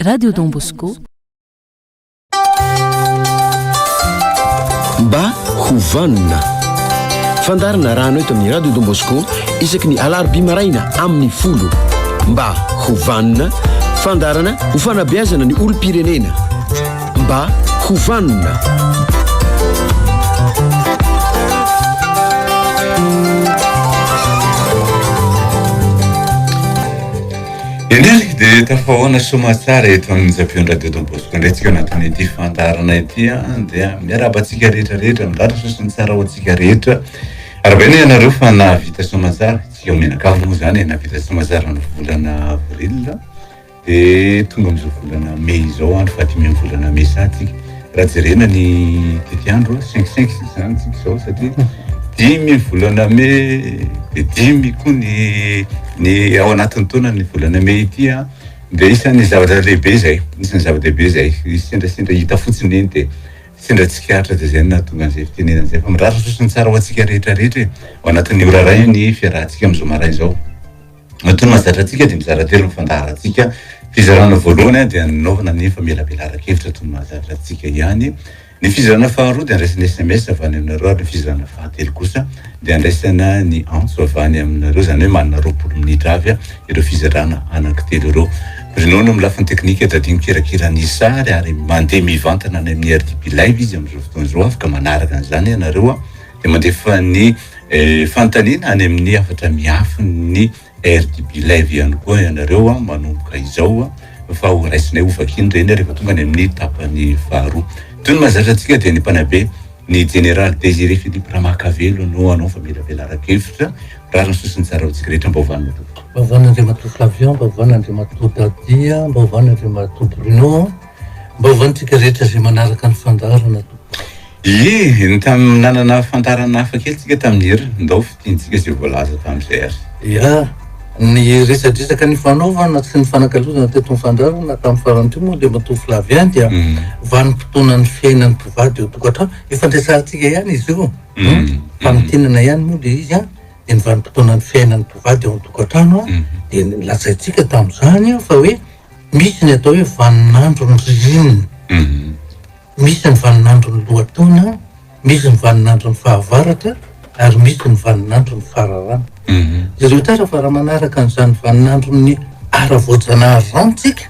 Radio Don Bosco mba hovanina fandarana rano eto amin'ny Radio Don Bosco isaky ny alarobia maraina amin'ny folo mba hovanina fandarana ho fanabeazana ny olo-pirenena mba hovanina indrisy dia tafahoana somatsara eto amin'ny zapion Radio Don Bosco ndraitsika anatin'ny ity fandarana ity dia miarabantsika rehetrarehetra midratra sosiny tsara ho antsika rehetra arabaina ianareo fa navita somatsara tsika menakavo moa zany navita somatsara ny volana avril dia tonga amin'izao volana mai izao andro fa 5 volana mai satsika raha jerena ny tetiandro 5 zany tsika izao satria 5 volana mai dia 5 koa ny ao anatin'ny taona ny volana mai ity dia isan'ny zavatra lehibe zay isan'ny zava-dehibe zay sendrasendra hita fotsiny eny dia sendra tsikaritra dia zay nahatonga an'izay fitenenana zay fa miratra sosiny tsara ho antsika rehetrarehetra ao anatin'ny ora ray ny fiarahantsika amin'izao maraina izao matony mahazatra antsika dia mizara telo mifandahara antsika fizarana voalohany dia nanaovana ny famelabelara-kevitra tony mahazatra antsika ihany ny fizarana faharoa dia andraisana SMS avy any aminareo ary ny fizarana fahatelo kosa dia andraisana ny antso avy any aminareo zany hoe manana 20 minitra avy ireo fizarana anankitelo ireo ronono amin'ny lafiny teknika dadiny kirakira ny sary ary mandeha mivantana any amin'ny RDP live izy amin'izao fotoana izao afaka manaraka an'izany ianareo dia mandefa ny fanontaniana any amin'ny afatra miafy ny RDP live ihany koa ianareo manomboka izao fa ho raisinay ovakiny reny rehefa tonga any amin'ny tapany faharoa toy ny mahazatra antsika dia ny mpanabe ny général Désiré Philippe Ramakavelo no anao famelabelara-kevitra raha ny sosiny tsara ho tsika rehetra mba hovanina tompoko mba hovanina Andriamato Flavian mba hovanina Andriamato Dadia mba hovanina Andriamato Bruno mba hovanitsika rehetra zay manaraka ny fandarana ny nanana fantarana hafa kely tsika tamin'ny hery ndao fitiantsika zay voalaza tamin'izay ary ia ny resadresaka ny fanaovana sy ny fanakalozana teto fandarana tamin'ny farany moa Andriamato Flavian dia vanim-potoana ny fiainan'ny mpivady eo tokantrano efa andraisantsika ihany izy io fanotenana ihany moa dia izy dia ny vanim-potoana ny fiainan'ny mpivady eo tokantrano dia lazaintsika tamin'izany fa hoe misy ny atao hoe vaninandro ny ririnina misy ny vaninandro ny lohataona misy ny vaninandro ny fahavaratra ary misy ny vaninandro ny fararana ireo tara fa raha manaraka n'izany vaninandro ny ara-voajanahary rantsika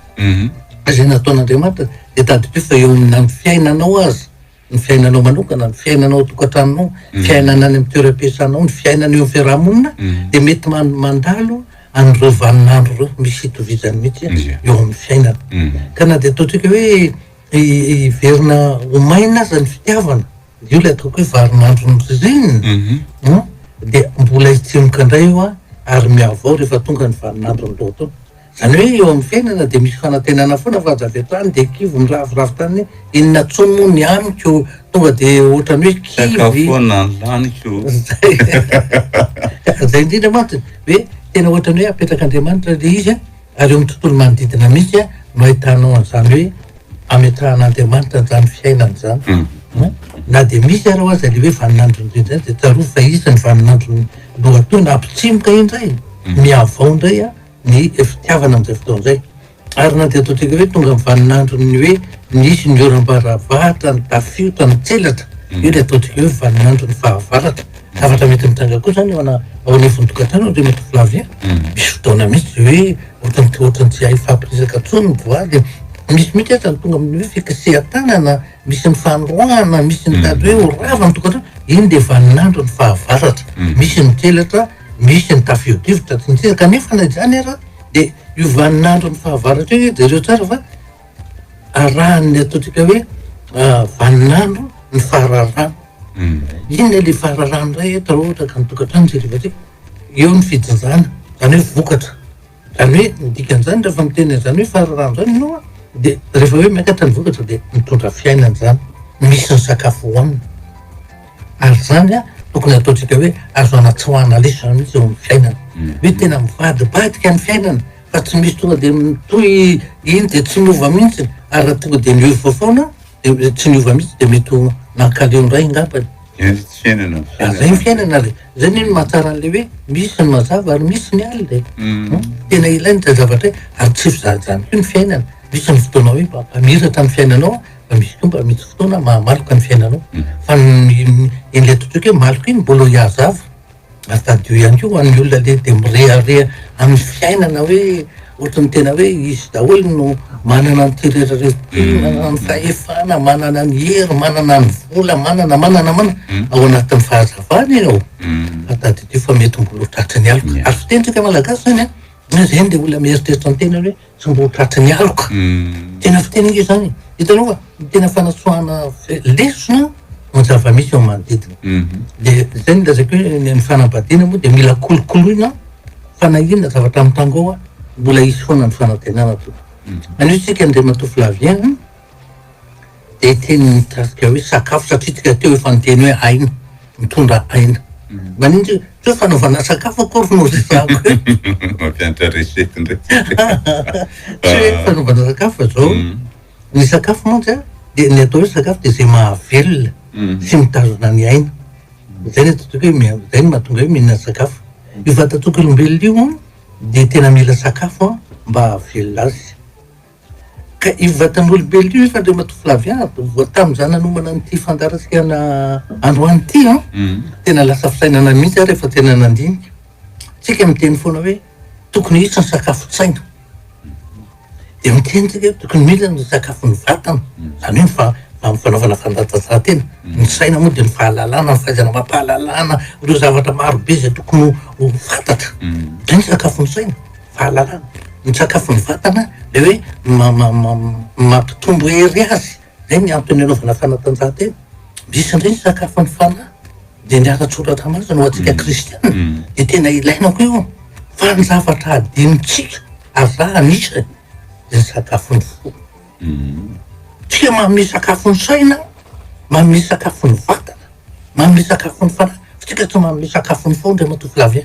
izay nataon'Andriamanitra dia tadidrio fa eo amin'ny fiainanao azy ny fiainanao manokana ny fiainanao tokantranonao fiainana any amin'ny toeram-piasanao ny fiainana eo amin'ny fiarahamonina dia mety mandalo an'ireo vaninandro ireo misy hitovizany mihitsy eo amin'ny fiainana ka na dia ataontsika hoe iverina homaina aza ny fitiavana io ilay ataoko hoe vaninandro ny ririnina dia mbola hitsemoka indray eo ary miavao rehefa tonga ny vaninandro ny lohataona zany hoe eo amin'ny fiainana dia misy fanantenana foana fa azavetrany dia kivo miravoravo tany inona tsony moa ny amiko tonga dia ohatrany hoe kivysakafoana laniko zay indrindra mantsy hoe tena ohatrany hoe apetrak'Andriamanitra le izy ary eo amin'ny tontolo manodidina mihitsy no ahitanao an'izany hoe ametrahan'Andriamanitra zany fiainana zany na dia misy ary ho aza le hoe vaninandro ny ririnina dia tsaroa fa izy ny vaninandro ny lohataona ampitsimoka indray miavao indray ny fitiavana amin'izay fotoan'izay ary na dia ataontsika hoe tonga amin'ny vaninandro ny hoe nisy ny oram-baravahatra ny tafiotra ny tselatra io le ataontsika hoe vaninandro ny fahavaratra zavatra mety mitranga koa zany ao anefiny tokantrano Andriamato Flavian misy fotoana mihitsy hoe ohatrany tsy hay fampirisaka tsony ny voaly misy mihitsy aza ny tonga amin'ny hoe fikasehatan-tanana misy ny fanroahana misy ny tady hoe orava ny tokantrano iny dia vaninandro ny fahavaratra misy ny tselatra misy ny tafio-drivotra tsy nitsisa kanefa na izany ara dia io vaninandro ny fahavaratra io dia ireo tsara fa arahany ataontsika hoe vaninandro ny fararano iny le fararano ray eto raha ohatra ka ny tokantrano zerivatsika eo ny fijinjana zany hoe vokatra zany hoe nidikan'izany rehefa miteny zany hoe fararano zany ianao dia rehefa hoe miakatra ny vokatra dia mitondra fiainana zany misy ny sakafo hoanina ary zany tokony ataontsika hoe azo anatsoahana lesona mihitsy eo amin'ny fiainana hoe tena mivadibadika ny fiainana fa tsy misy tonga dia mitoy iny dia tsy miova mihitsy ary raha tonga dia miova foana dia tsy miova mihitsy dia mety nankaleo indray ngambany zay ny fiainana le zay ny mahatsara an'le hoe misy ny mazava ary misy ny alina tena ilainy zay zavatra hoe ary tsy fizahanjany koa ny fiainana misy ny fotoana hoe mpamiratra ny fiainanao fa misy koa mba misy fotoana mahamaloka ny fiainanao fa in'ilay totroka hoe maloko iny mbola hiazava astadio ihany koa ho an'ny olona le de mirehareha amin'ny fiainana hoe ohatrany tena hoe izy daholo no manana ny tirerarety manana ny fahefana manana ny hery manana ny vola manana ao anatin'ny fahazavana iny ao atadytio fa mety mbola hotratrany aloka ary fitentsika malagasy zany a zany de olona mieritreritra ny tena hoe tsy mbola hotratrany aloka tena fiteny io zany hitanao fa tena fanatsoahana lesona ny zava-misy ao manodidina de zay ny lazako hoe ny fanambadiana moa de mila kolokoloina fanahina zavatra amin'ny tango ao a mbola isy foana ny fanantenana to anitsika ndray matofy lavien de teny mitasika hoe sakafo satria tsika teo efa niteny hoe aina mitondra aina manindry teo fanaovana sakafo akory no zako mampianatra resety ndraiky tsy hoe fanaovana sakafo zao ny sakafo mantsy a de ny atao hoe sakafo de zay mahavelona sy mitazona ny aina zay ny ataotoka hoe zay ny mahatonga hoe mihinana sakafo io vatantsokolombelona io de tena mila sakafo mba havelona azy ka io vatan'olombelona io fa de matofy lavia tam'izany nanomana n'ity fandarasika androany ty tena lasa fisainana mihitsy ary efa tena nandinika tsika miteny foana hoe tokony hisy ny sakafo tsaina de miteny tsika hoe tokony mila ny sakafo ny vatana zany hoe fanaovana fandanjahantena ny saina moa de ny fahalalana ny fahaizana mampahalalana ireo zavatra marobe zay tokony ho fantatra zay ny sakafo ny saina fahalalana ny sakafo ny vatana le hoe mampitombo hery azy zay ny antony anaovana fanatanjahantena misy ndray ny sakafo ny fanahy de ny ara-tsoratra masina ho atsika kristiana de tena ilaina koa io fa ny zavatra adinitsika azahanisa de ny sakafo ny fo tsika manome sakafo ny saina manome sakafo ny vatana manome sakafo ny fanahy fitsika tsy manome sakafo ny fo ndray matofy lavia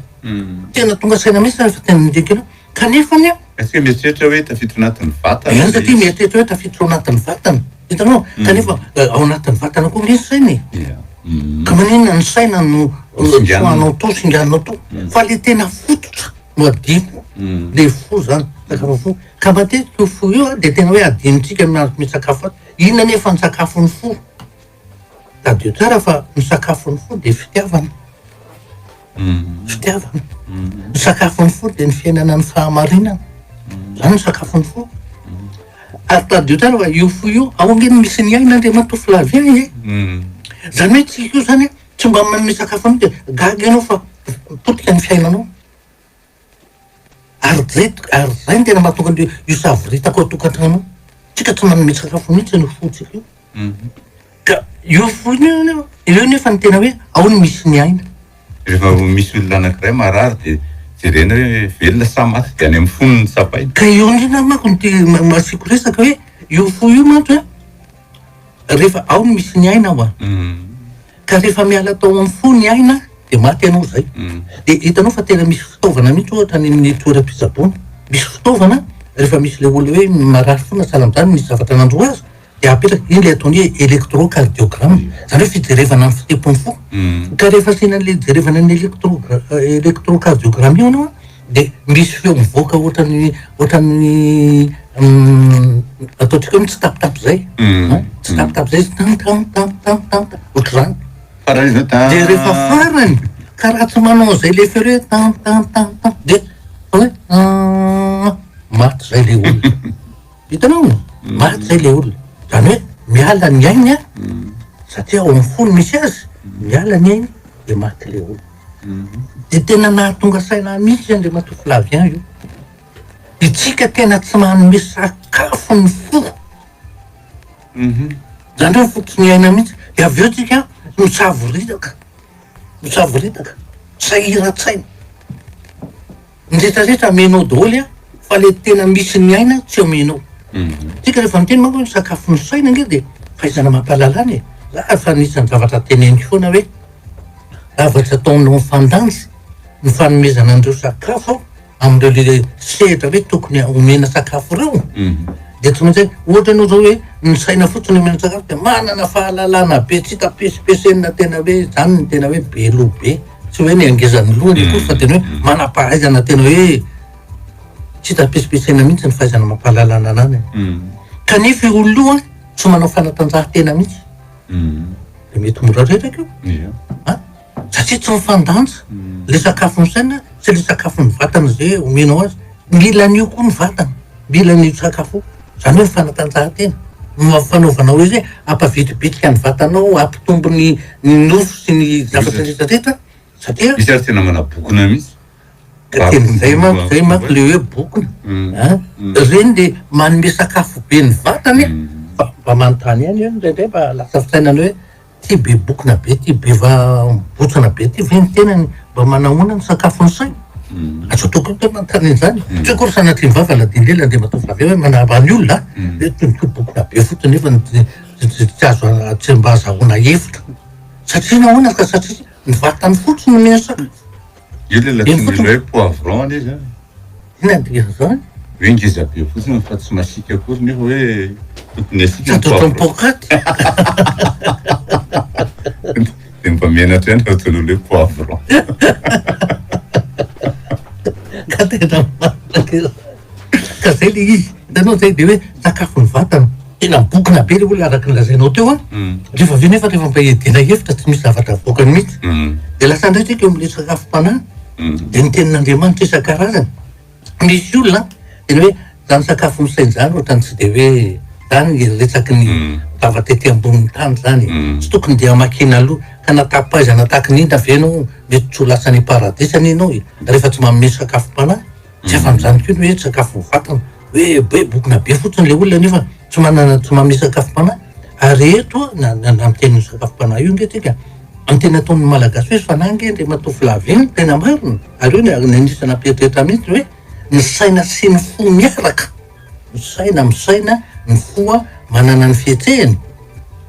tena tonga saina misy rehefa tena mindrikina kanefa ny est-ce que mieritreritra hoe tafiditra anatin'ny vatana any satria mieritreritra hoe tafiditra ao anatin'ny vatana hitanao kanefa ao anatin'ny vatana koa misy saina ka maninona ny saina no soanao to singanao to fa le tena fototra no adino le fo zany sakafo fo ka matetika io fo io de tena hoe adinotsika misy sakafo inona nefa ny sakafo ny fo tadio tsara fa ny sakafo ny fo de fitiavana fitiavana ny sakafo ny fo de ny fiainana ny fahamarinana zany ny sakafo ny fo ary tadio tsara fa io fo io ao angeny misy ny aina ndre matofy lavia e zany hoe tsika io zany tsy mba manome sakafo anao de gaga anao fa potika ny fiainanao ary zay ny tena mahatonga an'io io savoritako atokantrano tsika tsy manome sakafo mihitsy ny fotsika io ka io fo io nefa ny tena hoe ao ny misy ny aina rehefa misy olona anankiray marary de jerena hoe velona sa maty de any amin'ny fonony ny sapaina ka io ndrina mako ny masiko resaka hoe io fo io mantsy rehefa ao ny misy ny aina ao a ka rehefa miala tao amin'ny fo ny aina de maty anao zay de hitanao fa tena misy fitaovana mihitsy ohatra ny toeram-pitsaboana misy fitaovana rehefa misy le olona hoe marary fona sahala am'zany misy zavatra nandro azy de apetraka iny le ataony hoe électrocardiogramme zany hoe fijerevana ny fitepony fo ka rehefa sina le jerevana ny électrocardiogramme io anao de misy feo mivoaka ohatrany ataotsika hoe tsy tapitapy zay tsy tapitapy zay tam ohatr'zany de rehefa farany ka raha tsy manao zay le feo hoe tam de hoe maty zay le olona hitanao maty zay le olona zany hoe miala ny aina satria ao amin'ny fony misy azy miala ny aina de maty le olona de tena nahatonga saina mihitsy zany le matofy lavien io itsika tena tsy manome sakafo ny fo zany hoe fototsy ny aina mihitsy de avy eo tsika misavoritaka sahira-tsaina ny rehetrarehetra amenao daholy a fa le tena misy ny aina tsy omenao tsika rehefa miteny manko hoe sakafo ny saina nge de fahaizana mampahalalany za fa nisan'ny zavatra teneny foana hoe zavatra ataonao mifandanjy ny fanomezana andreo sakafo am'ireo le sehatra hoe tokony omena sakafo reo de tsy maintsy ohatra anao zao hoe ny saina fotsiny omena sakafo de manana fahalalana be tsy tapesipesenina tena hoe zany ny tena hoe be lobe tsy hoe ny angezan'ny lohany koa fa tena hoe manam-pahaizana tena hoe tsy tapesipesena mihitsy ny fahaizana mampahalalana anany. Kanefa oloa tsy manao fanatanjahantena mihitsy. De mety mora reraka io. Satria tsy mifandanja. Le sakafon'ny saina sy le sakafon'ny vatana zay omenao azy. Mila an'io koa ny vatana. Mila an'io sakafo. Zany hoe fanatanjahantena. Fanaovanao hoe zay ampavitribitrika ny vatanao, ampitombo ny nofo sy ny zavatra rehetrarehetra. Satria izy ary tena manabokona mihitsy. Zay manko le hoe bokona. Reny le manome sakafo be ny vatany. Mba manontany ihany io ndraindray mba lasa fisainany hoe ty be bokona be, ty be botsana be, ty ve ny tenany mba manahoana ny sakafon'ny saina. Azo toko hoe manontany an'izany. Tsy hoe kory sanatria mivava ladinlela nde matovy hoe manava ny olona. Ty bokona be fotony nefa tsy azo tsy mba azahoana hevitra. Satria nahoana ka satria ny vatany fotsiny mena sakafo. Io le latsin'izy hoe poivron izy a. Ina ndrika zany. Hoe ngeza be fotsiny fa tsy masika akory nefa hoe tokony asika ny poivron. Pokaty. De mba menatra ihany ataon'olo hoe poivron. Ka tena marina ka zay le izy. Hitanao zay de hoe sakafony vatana. Tena bokona be le olona araka ny lazainao teo a. Rehefa ve nefa rehefa mba edena hevitra tsy misy zavatra avoakany mihitsy. De lasa indray tsika eo amin'le sakafom-panahy. De ny tenin'Andriamanitra isan-karazany. Misy olona tena hoe zany sakafo misainy zany ohatrany tsy de hoe zany retsaky ny zava-tety ambonin'ny tany zany. Tsy tokony de amakina aloha ka natapaizana tahaka ny inona venao mety tsy ho lasany paradisany ianao rehefa tsy manome sakafom-panahy. Tsy afan'izany koa hoe sakafo vatana hoe bokona be fotsiny le olona nefa tsy manome sakafom-panahy. Ary eto na miteny sakafom-panahy io nge tsika ny tena ataon'ny malagasy hoe fanahy nge le matofy laveny tena marina. Ary io ny anisana ampieritreritra mihitsy hoe ny saina sy ny fo miaraka. Ny saina misaina, ny fo manana ny fietsehany.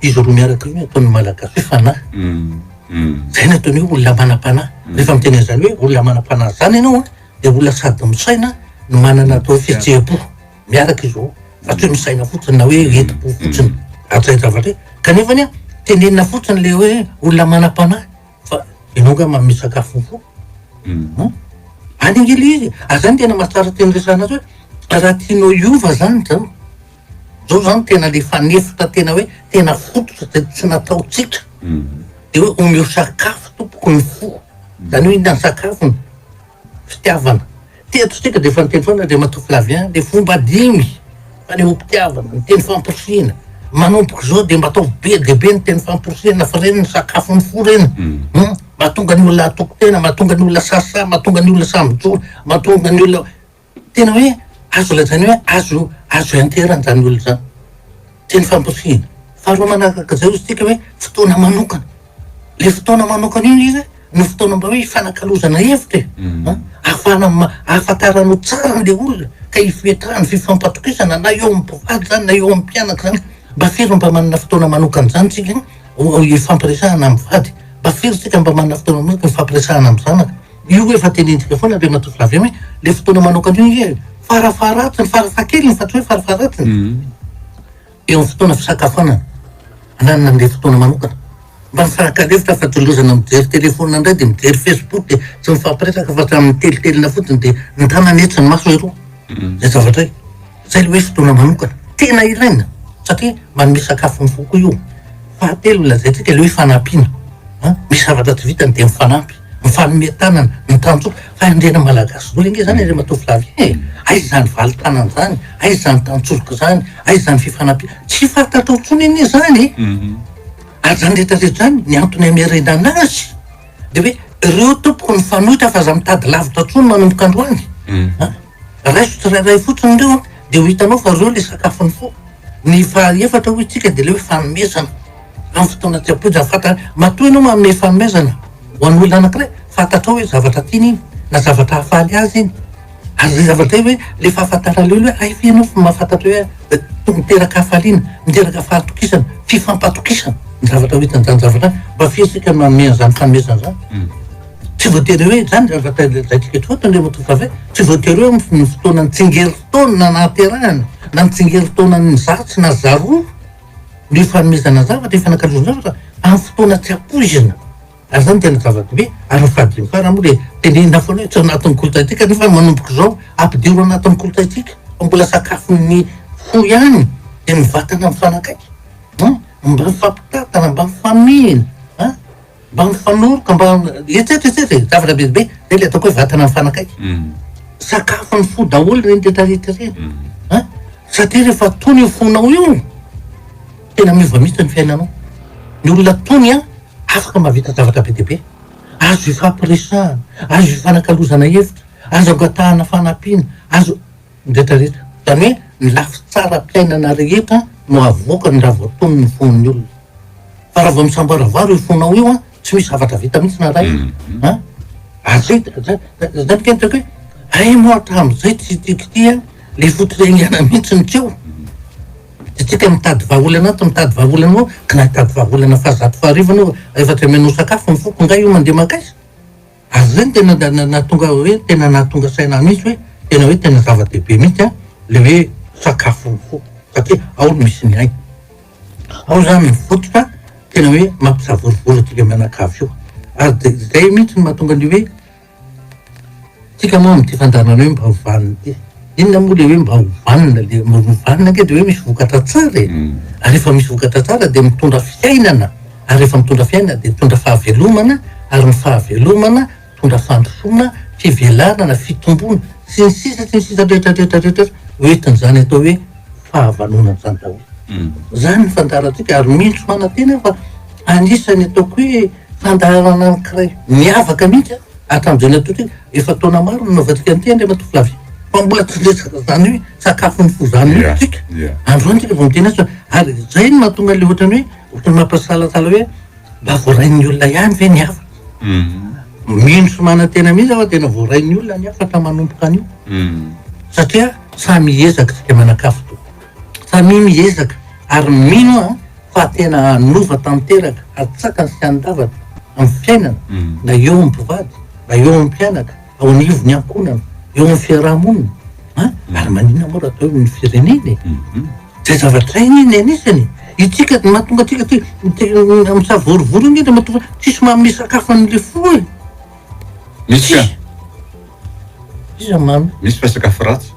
Izy roa miaraka io ataon'ny malagasy hoe fanahy. Zay ny ataony hoe olona manam-panahy. Rehefa miteny an'izany hoe olona manam-panahy zany ianao de olona sady misaina no manana atao fietsehem-po. Miaraka izy roa. Fa tsy hoe misaina fotsiny na hoe enti-po fotsiny. Atsay zavatra kanefany tenenina fotsiny le hoe olona manam-panahy fa ianao nga manome sakafo fo. Any angely izy. Zany tena mahatsara teny resana azy hoe raha tianao hiova zany zao. Zao zany tena le fanefitra tena hoe tena fototra tsy nataotsika. De hoe omeo sakafo tompoko ny fo. Zany hoe inona ny sakafony? Fitiavana. Teatrosika de efa niteny foana de matofy lavien de fomba dimy. Fa le ompitiavana, ny teny famporisiana. Manomboka zao de mba atao be de be ny teny famporisiana fa reny ny sakafon'ny fo reny. Mahatonga ny olona atoko tena, mahatonga ny olona sasa, mahatonga ny olona sambojo, mahatonga ny olona tena hoe azo lazany hoe azo interany zany olona zany. Teny famporisiana. Faharoa manaraka zay izy tsika hoe fotoana manokana. Le fotoana manokana iny izy no fotoana mba hoe fanakalozana hevitra. Ahafahana ahafantaranao tsara le olona ka ifetrahany fifampatokisana na eo amin'ny mpivady zany na eo amin'ny mpianaka zany. Mba firy mba manana fotoana manokana zany tsika ifampiresahana amin'ny vady. Mba firy tsika mba manana fotoana manokana ifampiresahana amin'ny zanaka. Io efa tenentsika foana le matofy lavy hoe le fotoana manokana io farafaharatsiny farafahakeliny fa tsy hoe farafaharatsiny. Eo amin'ny fotoana fisakafoanana ananana le fotoana manokana. Mba mifankalefitra fa tolozana mijery telefona indray de mijery Facebook de tsy mifampiresaka fa tsy mitelitelina fotsiny de ny tanany etsy ny maso eroa. Zay zavatra io. Zay le hoe fotoana manokana. Tena ilaina satria manome sakafo ny fo koa io. Fahatelo lazaintsika le hoe fanampiana. Misy zavatra tsy vitany de mifanampy. Mifanome tanana, mitanjoka. Fa andrena malagasy zao inge zany re matofy lavy. Aiza zany valy tanana zany, aiza zany tanjoka zany, aiza zany fifanampiana. Tsy fantatao intsony iny zany. Ary zany rehetrarehetra zany ny antony amerena anazy de hoe ireo tompoko ny fanohitra fa aza mitady lavitra intsony manomboka androany. Raiso tsirairay fotsiny reo de ho hitanao fa reo le sakafon'ny fo. Ny fahaefatra hoy tsika de le hoe fanomezana. Amin'ny fotoana tsy apoja fantatra matoa ianao manome fanomezana ho an'ny olona anankiray fantatrao hoe zavatra tiany iny na zavatra hafaly azy iny. Ary zay zavatra hoe le fahafantarana le olona hoe aifa ianao fa mahafantatra hoe miteraka hafaliana, miteraka fahatokisana, fifampatokisana. Ny zavatra ho hitan'izany zavatra mba fiesika manome an'izany fanomezana zany. Tsy voatery hoe zany zavatra zaitsika eto ndre matofy lavy tsy voatery hoe ny fotoana ny tsingerin-taona na nahaterahana na ny tsingerin-taona ny zatsy na zaroa ny fanomezana zavatra, ny fanakalozana zavatra amin'ny fotoana tsy apoizina. Ary zany tena zava-dehibe ary nyfadiny farany moa le tenenina foana hoe tsy anatin'ny kolontsaintsika nefa manomboka zao ampidioro anatin'ny kolontsaintsika fa mbola sakafony fo ihany de mivatana mifanakaiky mba mifampitatana mba mifamina mba mifanoroka mba etsetretsetra zavatra be be zay le ataoko hoe vatana mifanakaiky sakafony fo daholo reny rehetrarehetra reny satria rehefa tony io fonao io tena mivamitsy ny fiainanao ny olona tony afaka mahavita zavatra be dehibe azo ifampiresahana azo ifanakalozana hevitra azo angatahana fanampiana azo rehetrarehetra zany hoe ny lafy tsara mpiainana rehetra no avoaka ny raha voatony ny fon'ny olona fa raha vao misamboaravaro io fonao io tsy misy zavatra vita mihitsy na ray azay zany kenitako hoe ay moa hatramin'izay tsy tikity le fotiregnana mihitsy ny tseo tsika mitady vahaolana ato mitady vahaolana moa ka nahitady vahaolana fahazato faharivana efatra menao sakafo ny foko ngay io mandeha makaiza ary zany tena nahatonga hoe tena nahatonga saina mihitsy hoe tena zava-dehibe mihitsy le hoe sakafo ny foko satria ao no misy ny ainy ao zany mifototra tena hoe mampisavorivory atsika mianakavy io ary zay mihitsy no mahatonga ny hoe tsika moa am'ty fandarana hoe mba hovanina ty inona moa le hoe mba hovanina le hovanina ke de hoe misy vokatra tsara ary rehefa misy vokatra tsara de mitondra fiainana ary rehefa mitondra fiainana de mitondra fahavelomana ary ny fahavelomana mitondra fandrosoana fivelanana fitombona sy ny sisa rehetrarehetra hoentin'izany atao hoe fahavanonana zany daholo zany ny fandaratsika ary mihitsy manantena fa anisany ataoko hoe fandarana anankiray miavaka mihitsy hatramin'izay natotsika efa taona maro nanaovantsika an'ity Andriamatofilavy fa mbola tsy resaka zany hoe sakafony fo zany hoe tsika androany tsika vao miteny azy ary zay no mahatonga le ohatrany hoe ohatrany mampisalasala hoe mba voarain'ny olona ihany ve ny afatra mihitsy manantena mihitsy fa tena voarain'ny olona ny afatra manomboka an'io satria samy ezaka tsika mianakafy to samy miezaka ary mino fa tena anova tanteraka ary tsaka sy andavatra amin'ny fiainana na eo amin'ny mpivady na eo amin'ny mpianaka ao anivo ny ankonana eo amin'ny fiarahamonina ary maninona moa raha atao ny fireneny zay zavatra iny anisany itsika mahatonga tsika misavorivory indrindra mahatonga tsisy manome sakafo an'le fo e misy iza mamy misy fa sakafo ratsy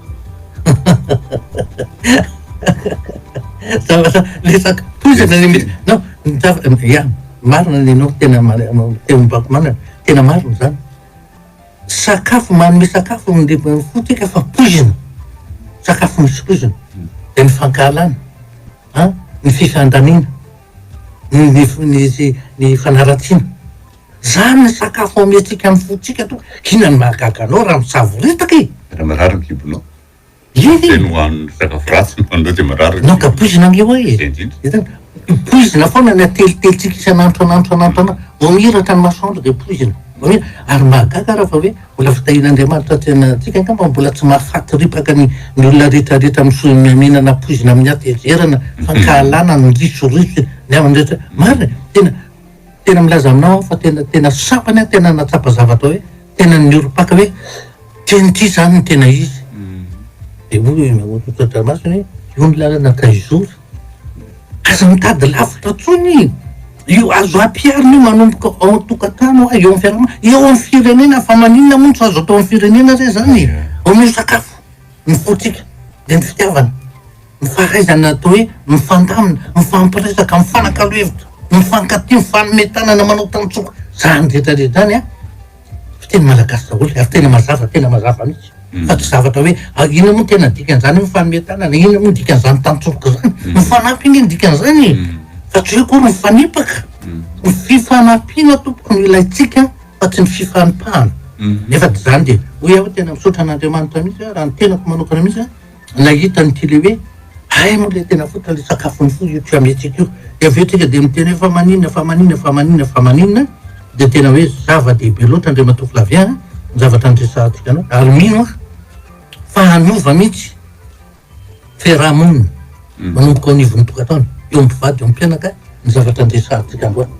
zavatra le sakafozana le mety no ya marina nenao tena teombako manana tena marina zany sakafo manome sakafo amle fo tsika fa pozina sakafo misy pozina de ny fankahalana ny fifandaniana ny fanaratsiana zany ny sakafo ametsika amin'ny fotsika to kina ny mahagaga anao raha misavoritaka raha marary ny kibonao iny teny hoan'ny sakafo ratsy andao de marary no ka pozina angeo e pozina foana ny atelitelitsika isan'andro vao mihiratra ny masoandro de pozina ary mahagaga raha fa hoe mbola fitahin'Andriamanitra tsika angamba mbola tsy mahafaty ripaka ny olona rehetrarehetra mihinana pozina amin'ny atezerana fankahalana ny risoriso ny amanrehetra marina tena milaza aminao fa tena sapany tena natsapa zavatra hoe tena nioropaka hoe tenity zany ny tena izy de otramaso hoe io ny lalana kaizory aza mitady lavitra tsony io azo ampiarina io manomboka ao an-tokatrano eo amin'ny fiarahamony eo amin'ny firenena fa maninona moa tsy azo atao amin'ny firenena zay zany ao misy sakafo ny fotsika de ny fitiavana mifahaizana atao hoe mifandamina mifampiresaka mifanakalo hevitra mifankaty mifanometanana manao tantsoka zany rehetrarehetra zany fiteny malagasy daholo ary tena mazava mihitsy fa tsy zavatra hoe ina moa tena dikan'izany mifanometanana ina moa dikan'izany tantsoka zany mifanampy iny dikan'izany fa tsy hoe kory mifanipaka ny fifanampiana tompoko no ilaitsika fa tsy ny fifanompahana nefa dy zany de hoe aho tena misaotra an'Andriamanitra mihitsy raha ny tenako manokana mihitsy nahita nyty le hoe ay moa le tena fota le sakafony fo io tsy ametsika io de aveo tsika de miteny hoe fa maninona de tena hoe zava-dehibe loatra Andriamatofilavy ny zavatra andresahantsika anao ary mino fa hanova mihitsy fiarahamonina manomboka ao anivon'ny tokantrano eo mpivady eo mpianaka ny zavatra andresahantsika androany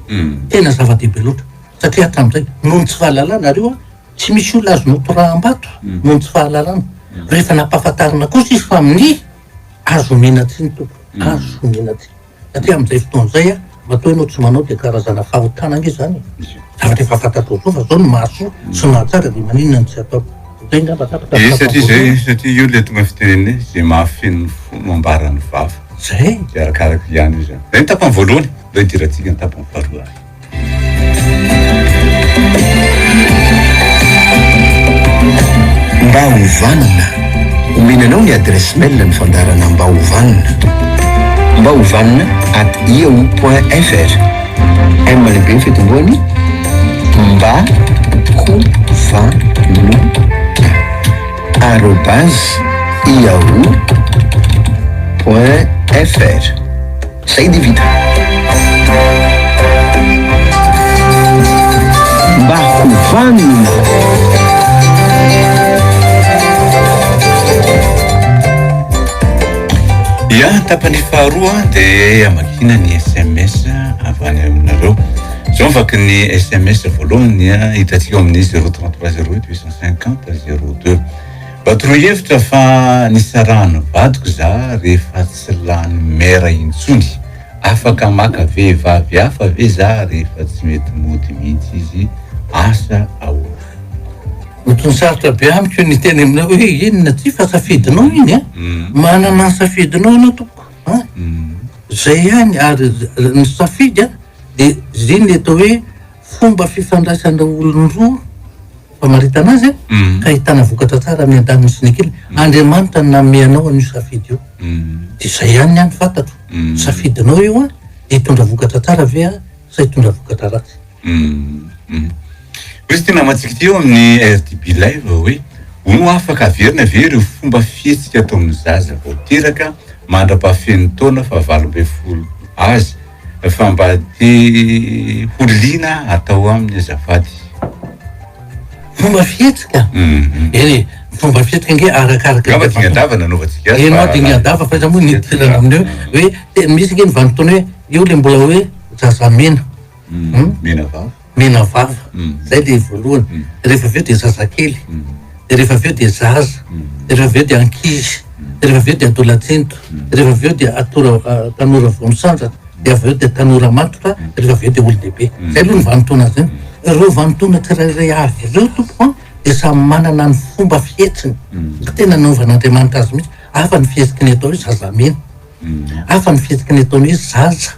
tena zava-dehibe loatra satria hatramin'izay nohony tsy fahalalana areo tsy misy olona azonao toraam-bato nohony tsy fahalalana rehefa nampahafantarina kosa izy fa amin'ny azo menatsy ny tompo azo menatsy satria amin'izay fotoan'izay matoa ianao tsy manao dia karazana fahotanana izy zany zavatra efa fantatro fa zao no maso sy mahatsara dia maninona no tsy atao zay ngamba satria io le tonga fitenenina zay mahafeno ny fo ambarany vava zay de arakaraka ihany io zany zay ny tapany voalohany zay diratsika ny tapany faharoa mba hovanina omenanao ny adresse mail ny fandarana mba hovanina @yahoo.fr malehibe ny fitomboany mba hovanina @yahoo.fr zay dia vita mba hovanina ya tapany faharoa dia amakina ny SMS avany aminareo zao mivaky ny SMS voalohany hitatsika amin'ny 03308 batorohevitra fa nisy rano vadiko za rehefa tsy lany mera intsony afaka maka vehivavy hafa ve za rehefa tsy mety mody mihitsy izy asa ahoana Ohatry ny sarotra be amiko ny teny aminao hoe inona ty fa safidinao iny manana ny safidinao ianao tompoko zay ihany ary ny safidy dia zay ny atao hoe fomba fifandraisana olon-droa fa marita anazy ka hitana vokatra tsara amin'ny andaniny sy ny kely Andriamanitra nanome anao an'io safidy io dia zay ihany ihany fantatro safidinao io dia hitondra vokatra tsara ve sa hitondra vokatra ratsy izy tena matsika ty eo amin'ny RTB live hoe ono afaka averina ve ireo fomba fihetsika atao amin'ny zaza vao teraka mandra-pahafeno taona fa 80 azy fa mba te holiana atao amin'ny azafady fomba fihetsika fomba fihetsika nge arakaraka gamba dingadava nanaovantsika azy enao dingadava fa iza moa nitirana amin'io hoe misy nge nivanotony hoe io le mbola hoe zaza mena mena vava zay le voalohany rehefa aveo dia zazakely rehefa aveo dia zaza rehefa aveo dia ankizy rehefa aveo dia adolatsento rehefa aveo dia tanora vonisanja dia aveo dia tanora matotra rehefa aveo dia olo-dehibe zay aloha ny vanotona azy zany ireo vanotona tsirairay avy ireo tompoko dia samy manana ny fomba fihetsiny tena naovan'Andriamanitra azy mihitsy hafa ny fihetsiky ny atao hoe zazamena hafa ny fihetsiky ny ataony hoe zaza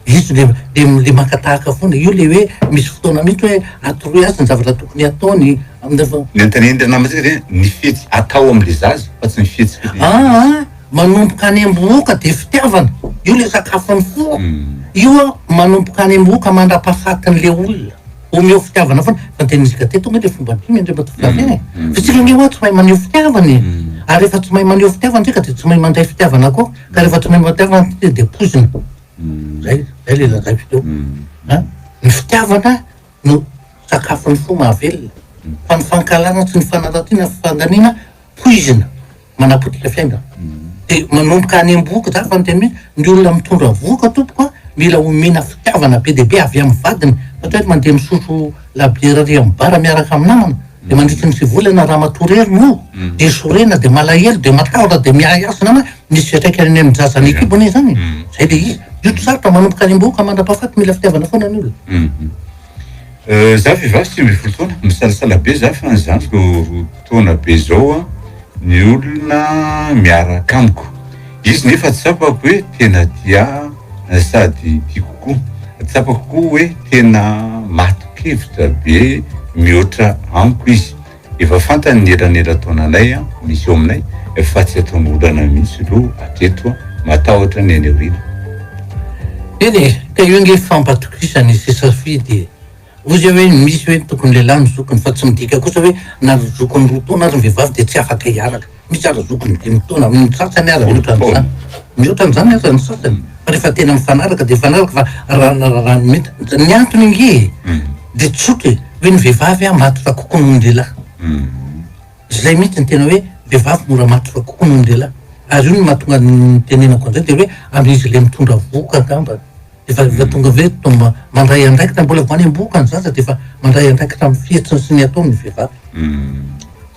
izy le makatahaka foana io le hoe misy fotoana mihitsy hoe atoroy azy ny zavatra tokony ataony ny antanendy namatsika dia ny fihetsy atao amin'le zaza fa tsy ny fihetsiky manomboka any ambohoaka dia fitiavana io le sakafony fo io manomboka any ambohoaka mandra-pahafatin'le olona omeo fitiavana foana fa tenisika te tonga le fomba dimy andriamatofavy fa tsika nge hoa tsy mahay maneho fitiavany ary rehefa tsy mahay maneho fitiavana tsika dia tsy mahay mandray fitiavana koa ka rehefa tsy mahay fitiavana dia pozina zay le lazay fiteo ny fitiavana no sakafony fo mahavelona fa ny fankalana tsy ny fanaratiana fandaniana poizina manapotika fiainana dia manomboka any ambohoaka za fa nyteny hoe ny olona mitondra voka tompoko mila omena fitiavana be dia be avy amin'ny vadiny fa hoe mandeha misotro labiera bara miaraka amin'ny namana dia mandritry ny sy volana raha matorery no dia sorena dia malahelo dia matahotra dia miahy asy nama misy fiatraikany amin'ny zazany ekibony zany zay le izy io tsy sarotra manomboka any ambohoaka mandra-pahafaty mila fitiavana foana ny olona za vehivavy tsy mifolo taona misalasala be za fa nyzandriko taona be zao ny olona miaraka amiko izy nefa tsy tsapako hoe tena dia sady tia kokoa tsy tsapako koa hoe tena mato-kevitra be mihoatra amiko izy efa fantany ny eranera taonanay misy eo aminay fa tsy ataon'olana mihitsy aloha atreto matahotra ny eny aorina eny ka io nge fampatokisany sy safidy ozy hoe misy hoe tokony lehilahy ny zokony fa tsy midika kosa hoe na zokony roa taona ary ny vehivavy dia tsy afaka hiaraka misy ara zokony 5 taona ny sasany ara mihoatra n'izany ara ny sasany fa rehefa tena mifanaraka dia mifanaraka fa raha mety ny antony nge dia tsotry hoe ny vehivavy matotra kokoa noho ny lehilahy zay mihitsy ny tena hoe vehivavy mora matotra kokoa noho ny lehilahy ary io no mahatonga ny tenenako an'izay dia hoe amin'izy le mitondra voka angamba efa tonga ve mandray andraikitra mbola voany amboka ny zaza dia efa mandray andraikitra amin'ny fihetsiny sy ny ataony ny vehivavy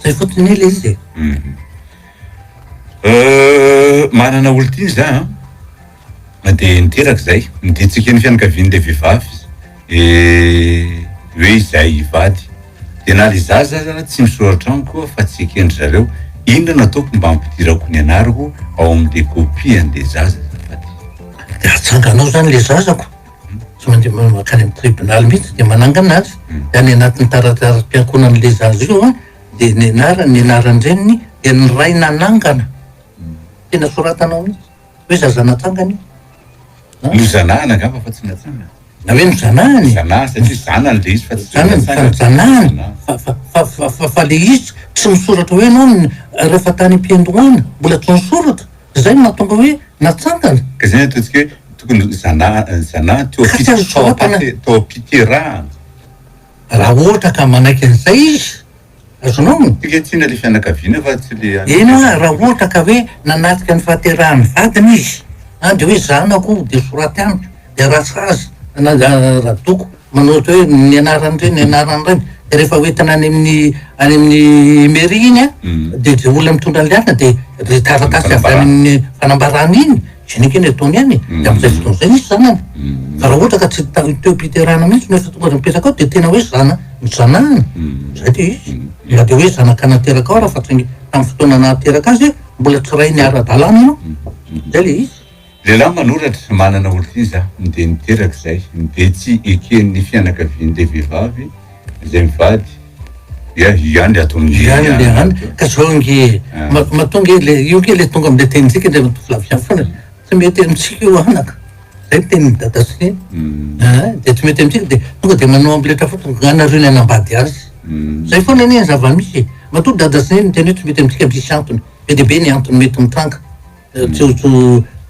zay fotsiny ele izy manana olo ty za dia niteraka izay miditsika ny fianakavian'ilay vehivavy hoe izay hivady dia na le zaza tsy misoratra amiko fa tsy ekendry zareo inona nataoko mba ampidirako ny anarako ao amin'ilay kopia an'ilay zaza zafady dia atsanganao zany le zazako tsy mandeha makany amin'ny tribunal mihitsy dia manangana azy dia any anatin'ny taratarym-piankonan'ilay zaza io a dia ny anaran'ireny dia ny ray nanangana tena soratanao mihitsy hoe zaza natsangany nozanahana angamba fa tsy natsangana na hoe nozanahany zanahany satria zanany le izy fa tsy zanahany fa le izy tsy misoratra hoe ianao rehefa tany am-piandohana mbola tsy misoratra zay no mahatonga hoe natsangana ka zay ataontsika hoe tokony zanahy tao ampiterahana raha ohatra ka manaiky an'izay izy azonao tika tiana le fianakaviana fa tsy le ena raha ohatra ka hoe nanatrika ny fahaterahany vadiny izy de hoe zanako de soraty amiko de rasazy raha doko manohatra hoe ny anaran'ireny ny anaran'ireny de rehefa hoentina any amin'ny mairie iny a de olona mitondra an'le de taratasy avy amin'ny fanambarana iny zenekeny ataony any de am'izay fotoan'izay misy zanany fa raha ohatra ka tsy teo mpiterahana mihitsy nefa tonga mipetraka ao de tena hoe zanahana zay de izy na de hoe zanaka nateraka ao raha fa tsy tamin'ny fotoana nateraka azy mbola tsy ray ny ara-dalàna ianao zay le izy lehilahy manoratra manana olo ty za de niteraka zay de tsy eken'ny fianakavian'le vehivavy zay mivady iany ataony ka zao nge mahatonga io ke le tonga am'le tenintsika le matofilavy fona tsy mety amitsika io anaka zay teny dadasiny de tsy mety amitsika de tonga de manao ampiletra fotony anareo ny anambady azy zay foana anie zava-misy mato dadasiny ny teny hoe tsy mety amitsika misy antony be de be ny antony mety mitranka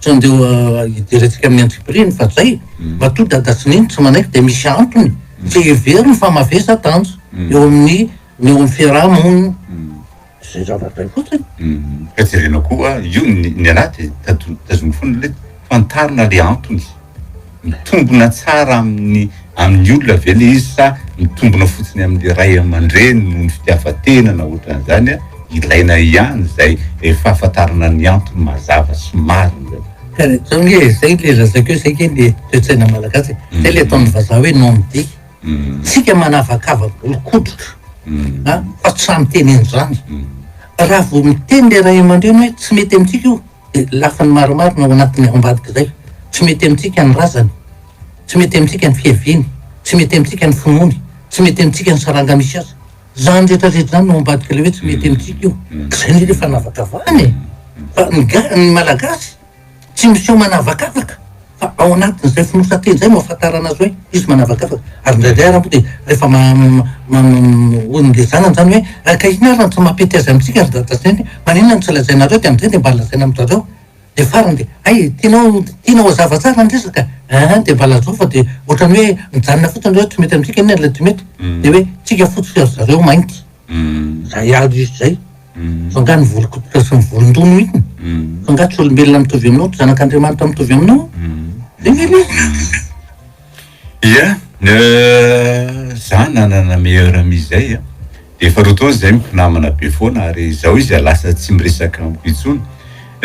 tsy andeo idirantsika amin'ny antsipriny fa zay mato dadasininy tsy manaiky de misy antony tsy everiny fa mavesa tanjo eo amin'ny fiarahamonina zay zavatra fotsiny ka jerena koa io ny anaty tazony foana le fantarina le antony mitombona tsara amin'ny olona ve le izy sa mitombona fotsiny amin'le ray aman-dreny noho ny fitiavatena na ohatran'izany a ilaina ihany zay fahafantarana ny antony mazava sy marina zao nge zay le lazako eo zay ke le toetsaina malagasy zay le ataon'ny vazaha hoe no midiky tsika manavakavaka olokotrotra fa tsy samy teny an'izany raha vo miteny le ray aman-dreny hoe tsy mety amitsika io de lafany maromaro no anatin'ny ambadika zay tsy mety amitsika ny razany tsy mety amitsika ny fiaviny tsy mety amitsika ny finoany tsy mety amitsika ny saranga misy azy zany rehetrarehetra zany no ambadika le hoe tsy mety amitsika io zay ny le fanavakavany fa ny malagasy tsy misy eo manavakavaka fa ao anatin'izay finosateny zay mahafantarana azy hoe izy manavakavaka ary ndraindray raha de rehefa onle zanany zany hoe ka ina rano tsy mampety azy amitsika ary dadasiny maninona ny tsy lazainareo de am'izay de mba lazaina amin'zareo de farany de ay tianao zavatsara ny resaka de mba lazao fa de ohatrany hoe mijanona fotsiny reo tsy mety amitsika iny la tsy mety de hoe tsika fotsy azy zareo mainty zay ady izy zay fa nga ny volokotitra sy ny volondono iny fa nga tsy olombelona mitovy aminao tsy zanak'andriamanitra mitovy aminao zay ngely ia za nanana meilleur ami zay a de faharoa zay mpinamana be foana ary zao izy lasa tsy miresaka amiko intsony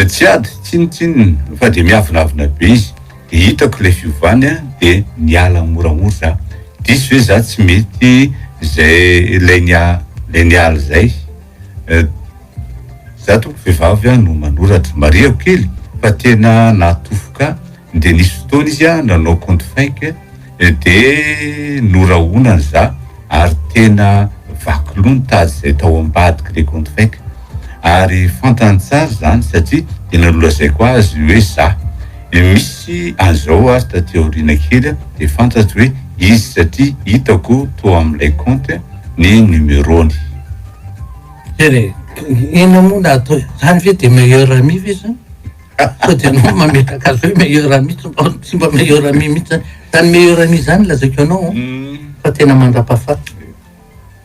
tsy ady tsinotsinony fa de miavinavina be izy de hitako le fiovany a de niala moramora za diso hoe za tsy mety zay le niala zay za toko vehivavy a no manoratra mariako kely fa tena natofoka de nisy fotoana izy a nanao compte fake de noraonany za ary tena vakilony tady zay tao ambadika le compte fake ary fantany tsara zany satria de nalolazay koa azy hoe za misy an'izao azy taty aoriana kely de fantatry hoe izy satria hitako to amin'ilay compte ny numerony ina moa na atao zany ve de meilleur ami ve zany fa de anao mametraka azy hoe meilleur ami tsy mba meilleur ami mihitsy zany meilleur ami zany lazako anao fa tena mandra-pahafaty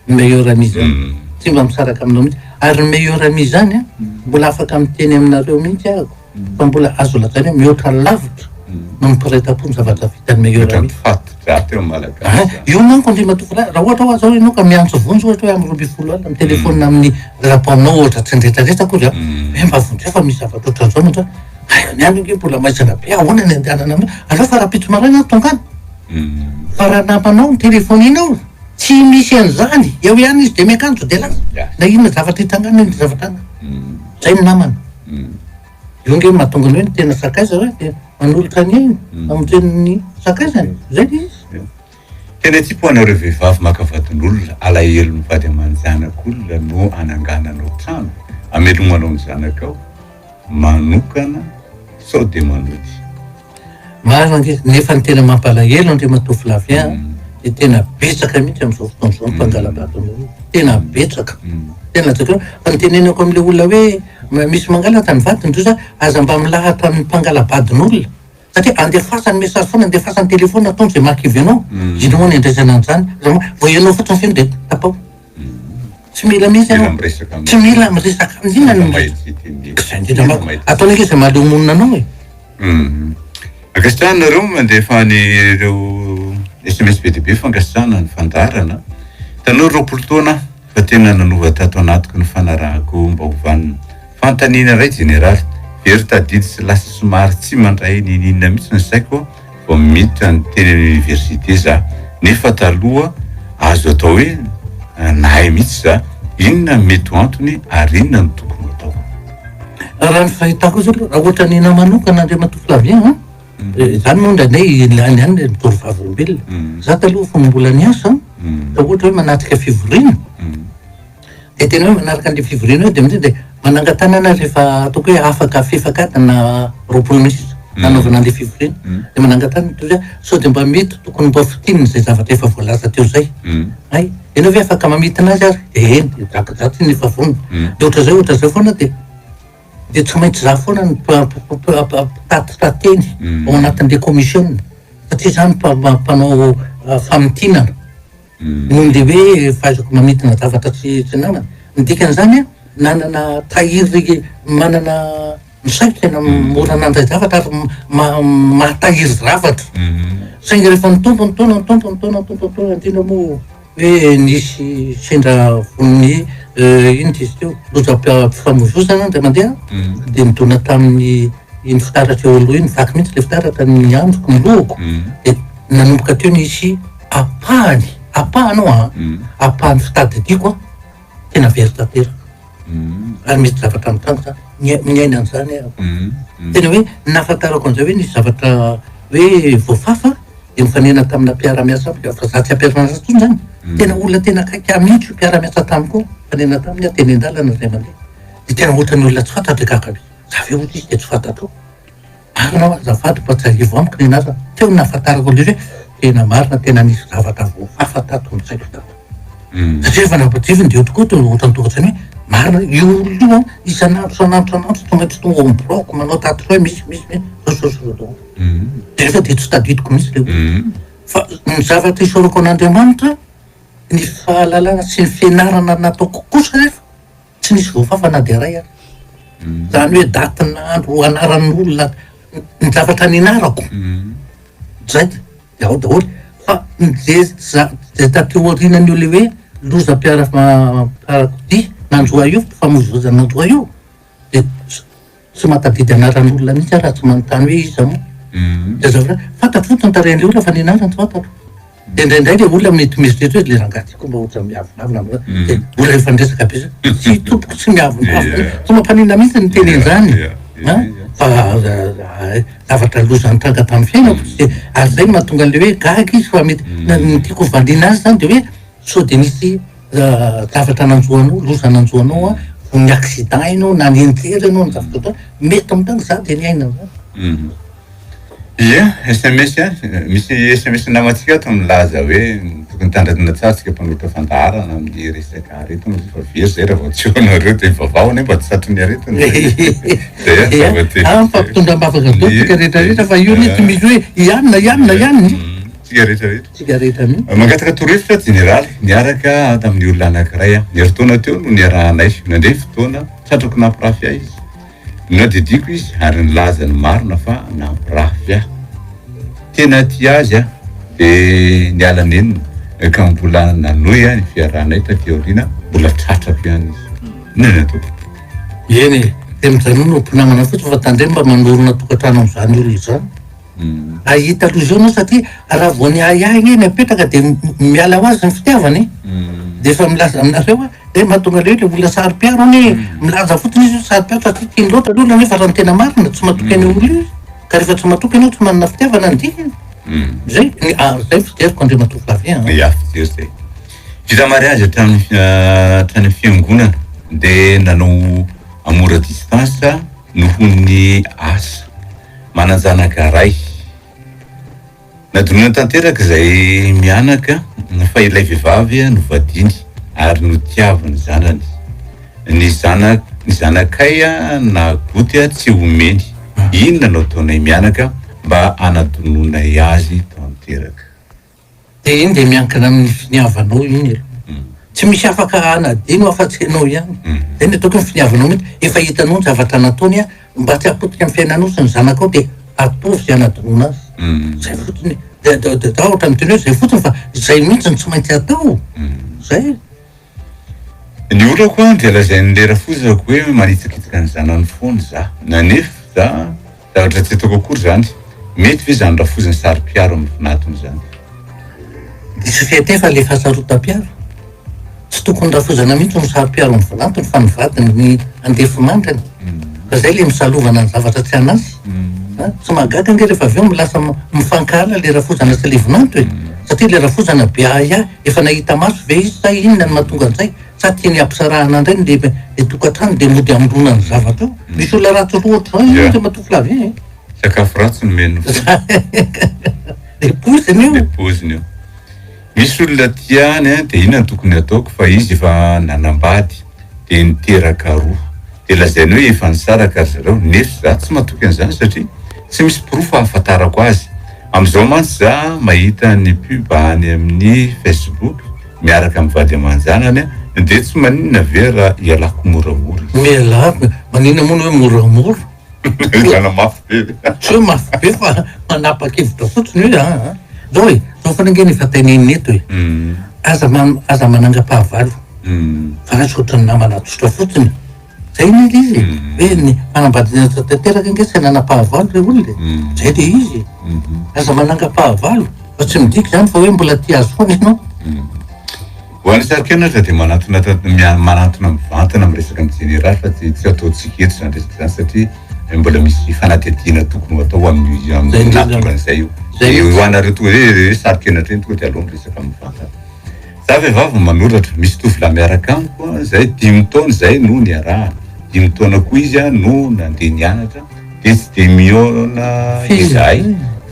meilleur ami zany tsy mba misaraka aminao mihitsy ary meilleur ami zany a mbola afaka miteny aminareo mihitsy ahako fa mbola azo lazaina hoe mihoatra lavitra no mipiretam-pony zavatra vitany meilleur ami io manko ndre matovy raha ohatra hoa zao ianao ka miantso vonjy ohatra hoe amin'ny 20 alina mitelefona amin'ny rapo aminao ohatra tsy ndretraretra kory hoe mba vonjy fa misy zavatra ohatran'izao natra Niany nge mbola maizana be ahoana ny andehanana alao fa raha pitso maraina tongany fa raha namanao ny telefoninao tsy misy an'izany eo ihany izy de miakanjo de lasa na inona zavatra hitangana ny zavatra ana zay ny namana io nge mahatonga ny hoe ny tena sakaiza hoe de manolotra ny eny amonjeny sakaizany zay de izy tena tsy po anareo vehivavy makavadin'olona alahelo mivady aman zanak'olona no anangananao trano amelomanao ny zanakao manokana sao de manoty marina nge nefa ny tena mampalahelo andre matovy lavia de tena betsaka mihitsy am'izao fotoana zao mpangalabadiny tena betsaka tena tsaka fa nytenenako am'le olona hoe misy mangalatra ny vadiny ndroza aza mba milahatra amin'ny mpangalabadin'olona satria andefasany message foana andefasany telefona ataony zay markivy anao inoa ny andraisana an'izany vo ianao fotsiny feno de tapao tsy mila mihitsy anao tsy mila miresaka amin'inona ataony ake zay mahaleomonina anao e ankasitrahanareo mandefa ny ireo SMS be deabe fankasitrahana ny fandarana tanao roapolo taona fa tena nanova tato anatiko ny fanarahako mba hovanina fantaniana ray generaly very tadidy sy lasa somary tsy mandray ninina mihitsy ny saiko vao miditra ny teny université za nefa taloha azo atao hoe nahay mihitsy za inona mety ho antony ary inona ny tokony atao raha ny fahitako izy raha ohatra ny namanokana andre matoflavien zany moa ndranay lany any mitory vavolombelona za taloha fa mbola niasa da ohatra hoe manatrika fivoriana de tena hoe manaraka an'le fivoriana hoe de amizay de manangatanana rehefa ataoko hoe afaka fefakatana roapolo misy nanaovana an'le fivoriana de manangatana toy zay sao de mba mety tokony mba fitininy zay zavatra efa voalaza teo zay ay enao ve afaka mamidina azy ary eny zakazaty ny efa vonona de ohatra zay foana de tsy maintsy za foana ny mpitatitateny ao anatin'le commission satria zany mpanao famitinana noho le hoe fahaizako mamidina zavatra tsy namana nidikan'izany a nanana tahiry manana misaiko tena mora nandray zavatra ary mahatahiry zavatra saingy rehefa nitompony andina moa hoe nisy sendra voniny iny tizy teo loza mpifamovozana ndray mandeha de midona tamin'ny iny fitaratra eo aloha iny vaky mihitsy le fitaratra ny androko ny lohako de nanomboka teo nisy apahanao apahany fitadidiko tena very tanteraka ary misy zavatra mitango za miaina an'izany tena hoe nafantarako an'izay hoe nisy zavatra hoe voafafa de mifanena tamina mpiara-miasa fa za tsy ampiara-miasa tsony zany tena olona tena kaiky mihitsy mpiara-miasa tamiko fanena taminy teny an-dalana zay mandeha de tena ohatrany olona tsy fantatra kakabe za ve ohatry izy de tsy fantatro arinao azafady mba tsy arivo amiko ny anarana teo nafantarako le hoe tena marina tena nisy zavatra voafafa tato ny saiko tato satria efa nampateviny de tokoa teo ohatrany tokatrany hoe marina io io isanandro tsy maintsy tonga mibroko manao tato hoe misy sosososo de rehefa de tsy tadidiko misy le fa ny zavatra isorako an'Andriamanitra ny fahalalana sy ny fianarana nataoko kosa rehefa tsy nisy voafafa na de ray ary zany hoe datin'andro anaran'olona ny zavatra ninarako zay ao daholy fa zay tateo arinany io le hoe loza mpiara-kodi nanjoa io famovoza nanjoa io de tsy mahatadidy anaran'olona mihitsy raha tsy manontany hoe iza moa de zavatra fantatro fotsiny tarehan'le olona fa ninarany tsy fantatro de indraindray le olona metimeritreritra hoe le rangatiko mba ohatra miavonavina de olona efa ndresaka be za tsy tompoko tsy miavonavina tsy mampanina mihitsy ny teny an'izany fa zavatra lozany tranga tamin'ny fiainako ary zay mahatonga an'le hoe gaga izy fa mety tiako valiana azy zany de hoe sao de nisy zavatra nanjoanao loza nanjoanao ny accident ianao na ny enjery ianao ny zavatra atao mety amitany za de ny aina zany ia SMS misy SMS namatsika ato milaza hoe tokony tandratina tsara tsika mpanota fandarana amin'ny resaka aretina fa very zay raha vao tsy hoanareo de vavao ne mba tsy satrony aretina fampitondra mavaka do tsika rehetrarehetra fa io ne tsy misy hoe ianina tsika rehetrarehetra mangataka torohevitra generaly niaraka tamin'ny olona anankiray a niaritaona teo no niarahanay nandray fotoana satrako nampirafy ahy izy nadidiko izy ary nilaza ny marina fa nampirafy ahy tena ty azy a de niala nenina ka mbola nanoy ny fiarahanay taty aoriana mbola tratrako ihany izy nena atao eny dia amin'izay no mpinamana fotsiny fa tandreny mba manorona tokantrano amin'izany olo izany ahita aloha zao no satria raha vao ny ahigny ny apetraka dia miala ho azy ny fitiavany dia efa milaza aminareo hoe mahatonga leo le olona sary-piaro any milaza fotsiny izy sary-piaro satria tiany loatra aloha nefa raha ny tena marina tsy matoky any olo io ka rehefa tsy matoky anao tsy manana fitiavana ny dikany zay zay fijeriko andre matoky lavien ia fijery zay vita mariage hatrany fiangonana dia nanao amora distance noho ny asa mananjanaka ray nadonina tanteraka izay mianaka fa ilay vehivavy novadiny ary notiavany zanany ny zanakay na goty tsy omeny inona no ataonay mianaka mba anadononay azy tanteraka dia iny dia miankina amin'ny finiavanao iny tsy misy afaka anadino afa-tsy anao ihany zay ny ataoko ny finiavanao mety efa hitanao ny zavatra nataony mba tsy apotika amin'ny fiainanao sy ny zanakao dia atovy zay anadonona azy zay fotsiny da ohatra miteny hoe zay fotsiny fa zay mihitsy ny tsy maintsy atao zay ny olako dia lazainy lera fozako hoe manitsakitsaka ny zanany foany za nanefa za zavatra tsy ataoko akory zany mety ve zany raha foziny sary-piaro amin'ny finatony zany dia sy fiatefa le fahasarotam-piaro tsy tokony rafozana mihitsy ny sary-piaro amin'ny finatony fa ny vadiny ny andefy mandrany fa zay le misalovana ny zavatra tsy anazy tsy mahagaga nge rehefa avy eo milasa mifankala le rafozana sy le vinanto satria le rafozana biaya efa nahita maso ve izy sa inona ny mahatonga an'izay sa tiany ampisarahana indray le tokantrano dia mody amrona ny zavatra io misy olona ratsy roatra zany de matoky lavien sakafo ratsy no meno le poziny io le poziny io misy olona tiany dia inona ny tokony ataoko fa izy efa nanambady dia niteraka roa dia lazainy hoe efa nisaraka ry zareo nefa za tsy matoky an'izany satria tsy misy proof ahafantarako azy amin'izao mantsy za mahita ny pub any amin'ny Facebook miaraka amin'ny vady aman-janany dia tsy maninona ve raha ialako moramora miala maninona moa hoe moramora zana mafy be tsy hoe mafy be fa manapa-kevitra fotsiny hoe zao hoe zao fanangeny efa taineny eto hoe aza manangam-pahavalo fa raha tsy ohatrany namana atsotra fotsiny zay ny izy hoe ny manambadina tanteraka nge tsy nanam-pahavalo le olona zay le izy aza manangam-pahavalo fa tsy midika zany fa hoe mbola ty azy foana ianao ho any sarikenatra dia manatona mivantana amin'ny resaka ny général fa tsy ataotsika eto zany resaka zany satria mbola misy fanatetiana tokony atao amin'ny natongan'izay io dia hoanareo tonga hoe sarikenatra iny tonga dia aloha miresaka mivantana za vehivavy manoratra misy tovolahy miaraka amiko zay 5 taona zay no niarahana 5 taona koa izy no nandeha nianatra dia tsy dia miona izahay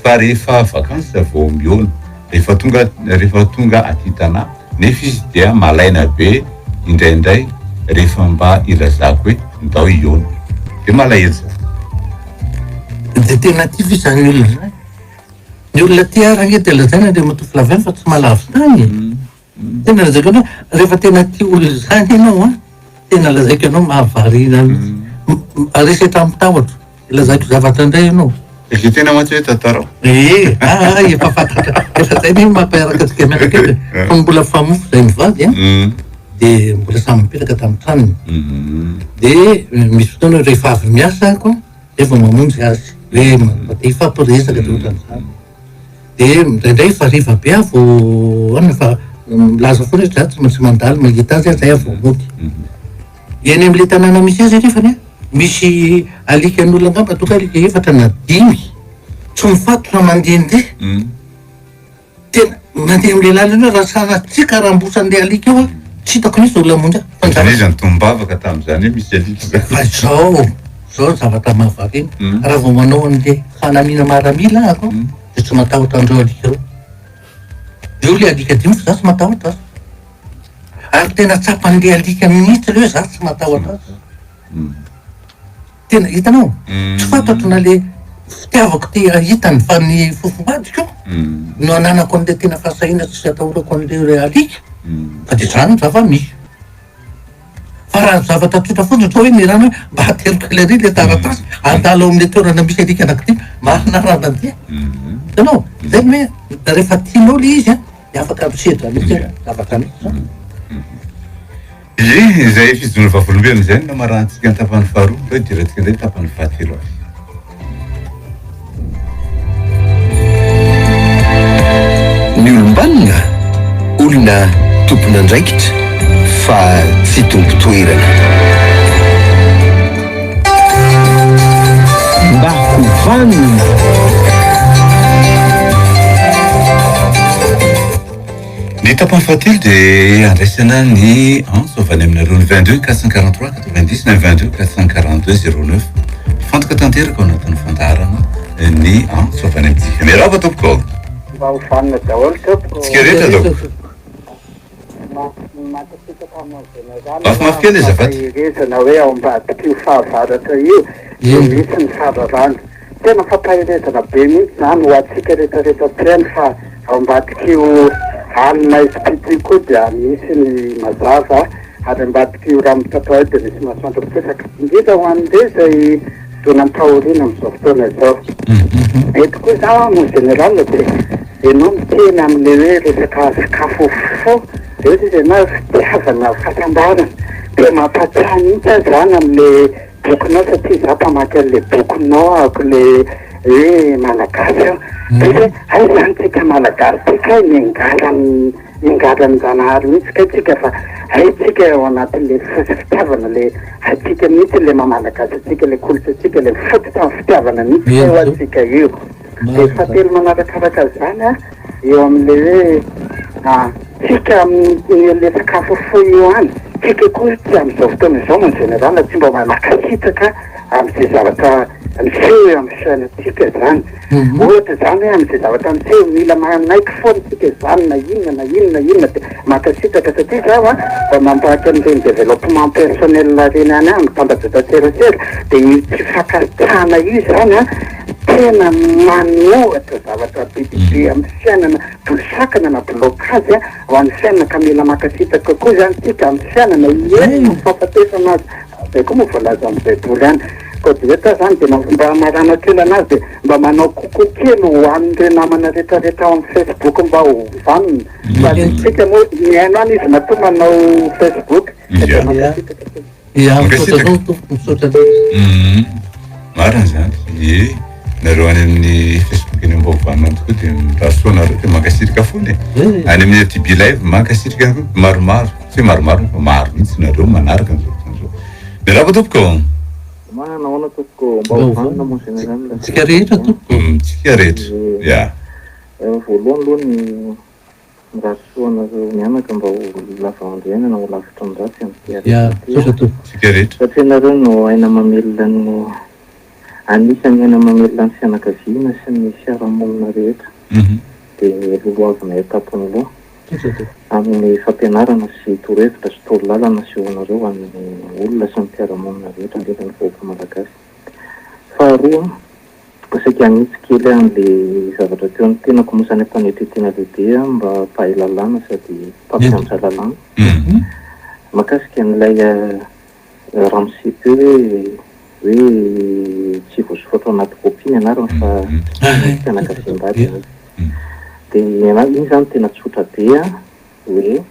fa rehefa vakansa vao miona rehefa tonga aty tanà nefa izy dia malaina be indraindray rehefa mba ilazako hoe ndao iona dia malahelo za dia tena ty fi zany olona zany ny olona ty aranga dia lazaina le matoky laveny fa tsy malavy tany tena lazaiko anao rehefa tena ty olona zany ianao tena lazaiko ianao mahavarina reseta amitahotra lazaiko zavatra indray ianao efa tena mantsy hoe tantarao efa fantatra efa zay ny mampiaraka atsika miaraka ety fa mbola famofo zay mivady dia mbola samy mipetraka tamin'ny tranony dia misy fotoana rehefa avy miasa ako efa mamonjy azy hoe mate ifampiresaka dia ohatran'izany dia indraindray fa riva be avo fa milaza foana izy za tsy maintsy mandaly mahita azy zay avo mody eny amin'le tanàna misy azy nefany misy alikan'olona angamba toka alika efatra na 5 tsy mifatotra mandehandeha tena mandeha amin'le lalana raha saratsika raha mbosan'le alika eo tsy hitako misy olona monja izy nytombavaka tamin'izany hoe misy alika fa zao zavatra mahavary iny raha vao manao an'le fanamina maramila ako dia tsy matahotra andreo alika reo eo le alika 5 fa za tsy matahotra azy ary tena tsapan'le alika mihitsy le hoe za tsy matahotra azy tena hitanao tsy fantatro na le fitiavako ty hitany fa ny fofobadiko no ananako an'le tena fahasahina tsy atahorako an'le alika fa dia zany za fa misy fa raha zavatra tsotra fotsiny sao hoe nirana hoe mba hateriko lery le taratasy andalo amin'le toerana misy alika anankity marina ranandia hitanao zay hoe rehefa tianao le izy dia afaka misedra mihitsy zavatra misy Zay fizono vavolombelona zay no marantsika ny tapany faharoa hoe diratsika nday tapany fahatelo avy. Ny olombanina olona tompona andraikitra fa tsy tompo toerana. Mba hovanina ny tapany fahatelo dia andraisana ny saovany aminareo ny 22 443 90 na 22 442 09 fantoka tanteraka ao anatin'ny fandarana ny saovany amintsika. Miarahaba tompoko. Mba hofanina daholo tompoko. Tsika rehetra dao. Mafimafy kely azafady. Irezana hoe ao ambadika io fahavaratra io io misy ny fahavarana. Tena fampahirezana be mihitsy zany ho antsika rehetrarehetra teny fa ao ambadika io alina esprit koa dia misy ny mazava ary ambadika io raha mitatao dia misy masoandro mipesaka indrindra ho an'ireo zay dona taoriana amin'izao fotoana izao. Eto koa za mon général dia ianao miteny amin'le hoe resaka sakafo fo dia ohatry izy ianao fitiavana fahasambarana dia mampatsiahy mihitsy ahy zany amin'le bokinao satria za mpamaky an'le bokinao ako le hoe malagasy aho dia hay zany tsika malagasy tsika mingalan'izanahary mihitsy ka tsika fa hay tsika ao anatin'le fitiavana le hatsika mihitsy le mamalagazy atsika le kolotsatsika le fototra amin'ny fitiavana mihitsy eo atsika io dia fatelo manarakaraka zany a eo amin'le hoe tsika amin'le sakafo fo io any tsika koa tsy amin'izao fotoana izao mon général tsy mba manakasitaka amin'izay zavatra miseho amin'ny fiainatsika zany ohatra zany hoe amin'izay zavatra miseho mila manaiky foana tsika zany na inona dia makasitaka satria zaho mba mampahaka an'ireny développement personnel reny any any tambajotaserasera dia io tsy fakasitsahana io zany tena manohatra zavatra bibibe amin'ny fiainana bolosakana na blokazy ho an'ny fiainana ka mila makasitaka koa zany tsika amin'ny fiainana eny mifampatesana azy zay koa moa voalaza amin'ny baiboly any koa dia ta zany dia mba marana kely anazy dia mba manao kokoa kely ho an'ireo namana rehetrarehetra ao amin'ny Facebook mba ho vanina fa tsika moa miaino any izy matoa manao Facebook marina zany nareo any amin'ny Facebook eny mba hovanona tokoa dia mirahasoa nareo dia mankasirika foana any amin'ny TB live mankasirika maromaro tsy maromaro fa maro mihitsy nareo manaraka an'izao. Miarahaba tompoko. Naona tompoko mba hovanina mon général. Tsika rehetra tompoko. Tsika rehetra. Ya. Voalohany aloha ny mirahasoa nareo mianaka mba ho lava andriana ho lavitra andratsy amin'ny tsika rehetra. satria nareo no aina mamelona ny anisan'ny aina mamelona ny fianakaviana sy ny fiarahamonina rehetra dia loloavina etapony loha amin'ny fampianarana sy torohevitra sy torolalana sy onareo amin'ny olona sy ny fiarahamonina rehetra indrindra ny vahoaka malagasy. Faharoa saika anitsy kely an'le zavatra teo ny tenako mosany ampanetretena lehibe mba mpahay-lalàna sady mpampianatra lalàna makasika an'ilay ramosipy hoe tsy voasofotra anaty kopy ny anarany fa fianakaviam-bady dia iny zany tena tsotra be hoe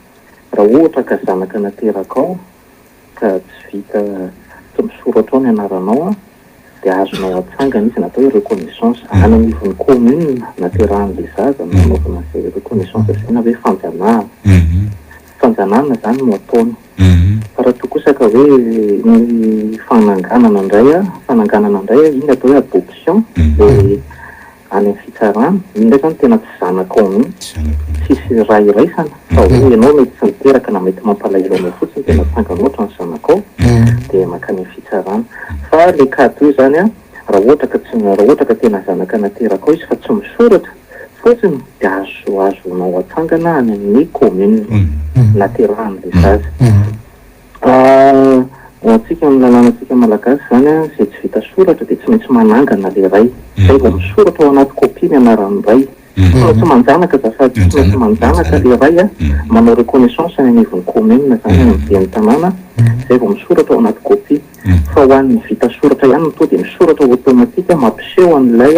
raha ohatra ka zanaka nateraka ao ka tsy vita tsy misoratra ao ny anaranao dia azonao atsangana izy natao hoe reconnaissance any anivon'ny commune naterahan'le zaza nanaovana zay reconnaissance zay na hoe fanjanana zany no ataony fa raha toa kosa ka hoe ny fananganana indray iny atao hoe adoption dia any amin'ny fitsarana iny ndray zany tena tsy zanaka ao mihitsy tsisy raha iraisana fa hoe ianao mety tsy miteraka na mety mampalahelo fotsiny tena tsangana ohatra ny zanaka ao dia makany amin'ny fitsarana fa le kado zany raha ohatra ka tena zanaka nateraka ao izy fa tsy misoratra fotsiny dia azonao atsangana any amin'ny commune naterahan'le zaza. Antsika amin'ny lalànantsika malagasy zany zay tsy vita soratra dia tsy maintsy manangana le ray zay vao misoratra ao anaty kopy ny anaran'ny ray tsy manjanaka zafady tsy maintsy manjanaka le ray manao reconnaissance any anivon'ny commune zany amin'ny ben'ny tanàna zay vao misoratra ao anaty kopy fa ho an'ny vita soratra ihany to dia misoratra automatika mampiseho an'ilay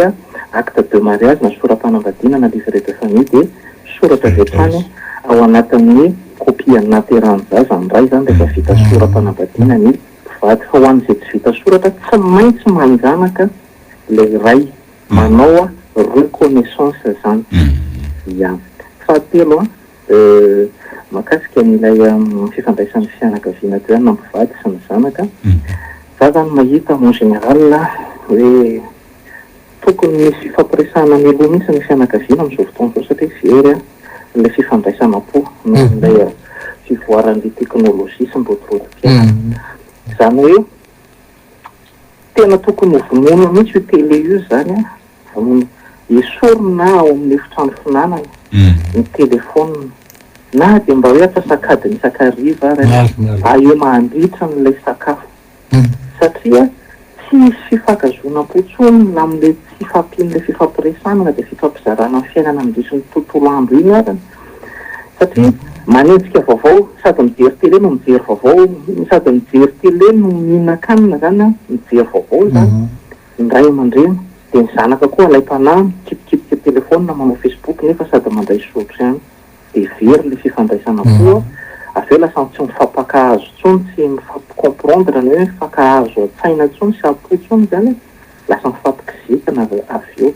acte de mariage na soram-panambadiana na livret de famille dia soratra vetrany ao anatin'ny kopia nateran'zaza am'ray zany rehefa vita soratanambadiana ny mpivady fa ho an'izay tsy vita soratra tsy maintsy manjanaka lay ray manao a reconnaissance zany ya fahatelo mahakasika n'ilay fifandraisan'ny fianakaviana teo ihany na mpivady sy ny zanaka za zany mahita en général hoe tokony misy fifampiresahana mialoha mihitsy ny fianakaviana am'izao fotoana zao satria very le fifandraisana po nlay fivoaran'le teknôlôjia sy mrotorotropia zany hoe tena tokony vonoina mihitsy io tele io zany a vonoina esorina ao amin'ny efitrano finanana ny telefona na de mba hoe atsasakady ny sakariva eo mahandritra n'ilay sakafo satria tsy fifankazona-potsony na am'le tsy fampian'le fifampiresanana de fifampizarana ny fiainana amindrisy ny tontolo andro iny arany satria manenjika vaovao sady mijery tele no mijery vaovao sady mijery tele no mihinan-kanina zany a mijery vaovao zany ny ray aman-dreny de ny zanaka koa alay-panahy kipikipika telefona manao Facebook nefa sady mandray sotro ihany de very le fifandraisana koa aveo lasa tsy mifampakahazo tsony tsy mifampikomprendre ny hoe mifankahazo a-tsaina tsony sy apo-tsony zany lasa mifampikizikana aveo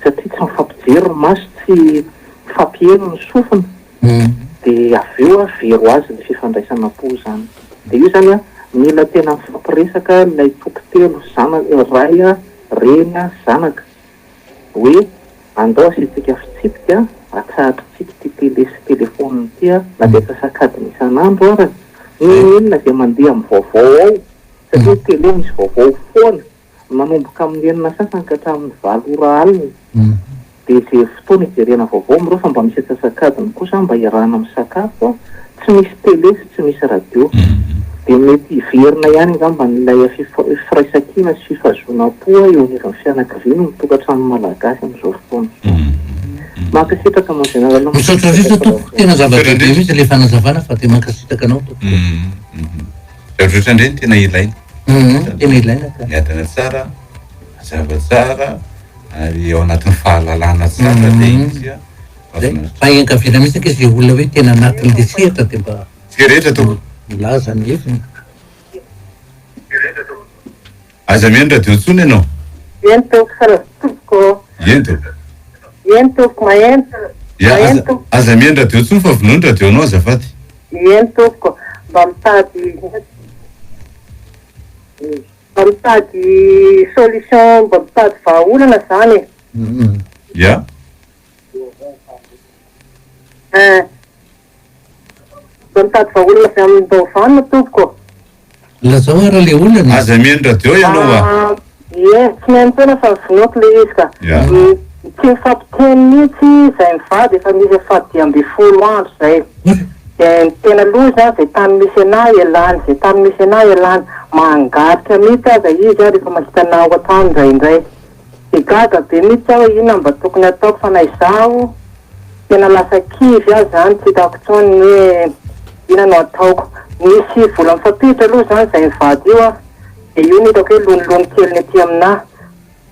satria tsy mifampijery maso tsy mifampieno ny sofina de aveo a vero azy le fifandraisana po zany de io zany a mila tena mifampiresaka lay tokotelo ray a rena zanaka hoe andao asitsika fitsipika atsahatritsika ty tele sy telefona tya na de atsasakadiny isan'andro arany inona zay mandeha amin'ny vaovao ao satria tele misy vaovao foana manomboka amin'ny enina sasany ka hatramin'ny 7 ora aliny de zay fotoana ijerena vaovao mireo fa mba misy atsasakadiny kosa mba iarahana amin'ny sakafo tsy misy tele sy tsy misy radio de mety iverina ihany ngamba nilay firaisankina sy fifazoana-poa eo anivon'ny fianakaviana mitokatrano malagasy am'izao fotoana mankasitraka moa généralement misaotra vita tompoko tena zava-dehibe mihitsy le fanazavana fa de mankasitraka anao tompoko zavatra ndreny tena ilaina tena ilaina miadana tsara mazava tsara ary ao anatin'ny fahalalana tsara le izy fahenkaviana mihitsy ka izy olona hoe tena anatin'ny desehatra de mba tsika rehetra toko milaza ny heviny aza miany radio tsony ianao entoko saratoko entoko entoko maento aza miany radio tsony fa vonoiny radio anao azafady entoko mba mitady solution mba mitady vahaolana zany ya mba mitady vahaolana zay amin'ny daovanina tompoko lazao ara le olana aza miany radio ianao a tsy maintsona fa vonoako le izy ka tsy mifampiteny mihitsy zay mivady efa misy efady amby 10 andro zay de tena aloha zany zay tany misy anahy ialany zay tany misy anahy ialany mangatrika mihitsy aza izy a rehefa mahitana ao an-trano indraindray de gaga be mihitsy aho inona mba tokony ataoko fa na izaho tena lasa kivy aho zany tsy hitako tsony hoe ina no ataoko misy vola mifampiditra aloha zany zay mivady io a de io ny hitako hoe lonilony kely ny aty aminahy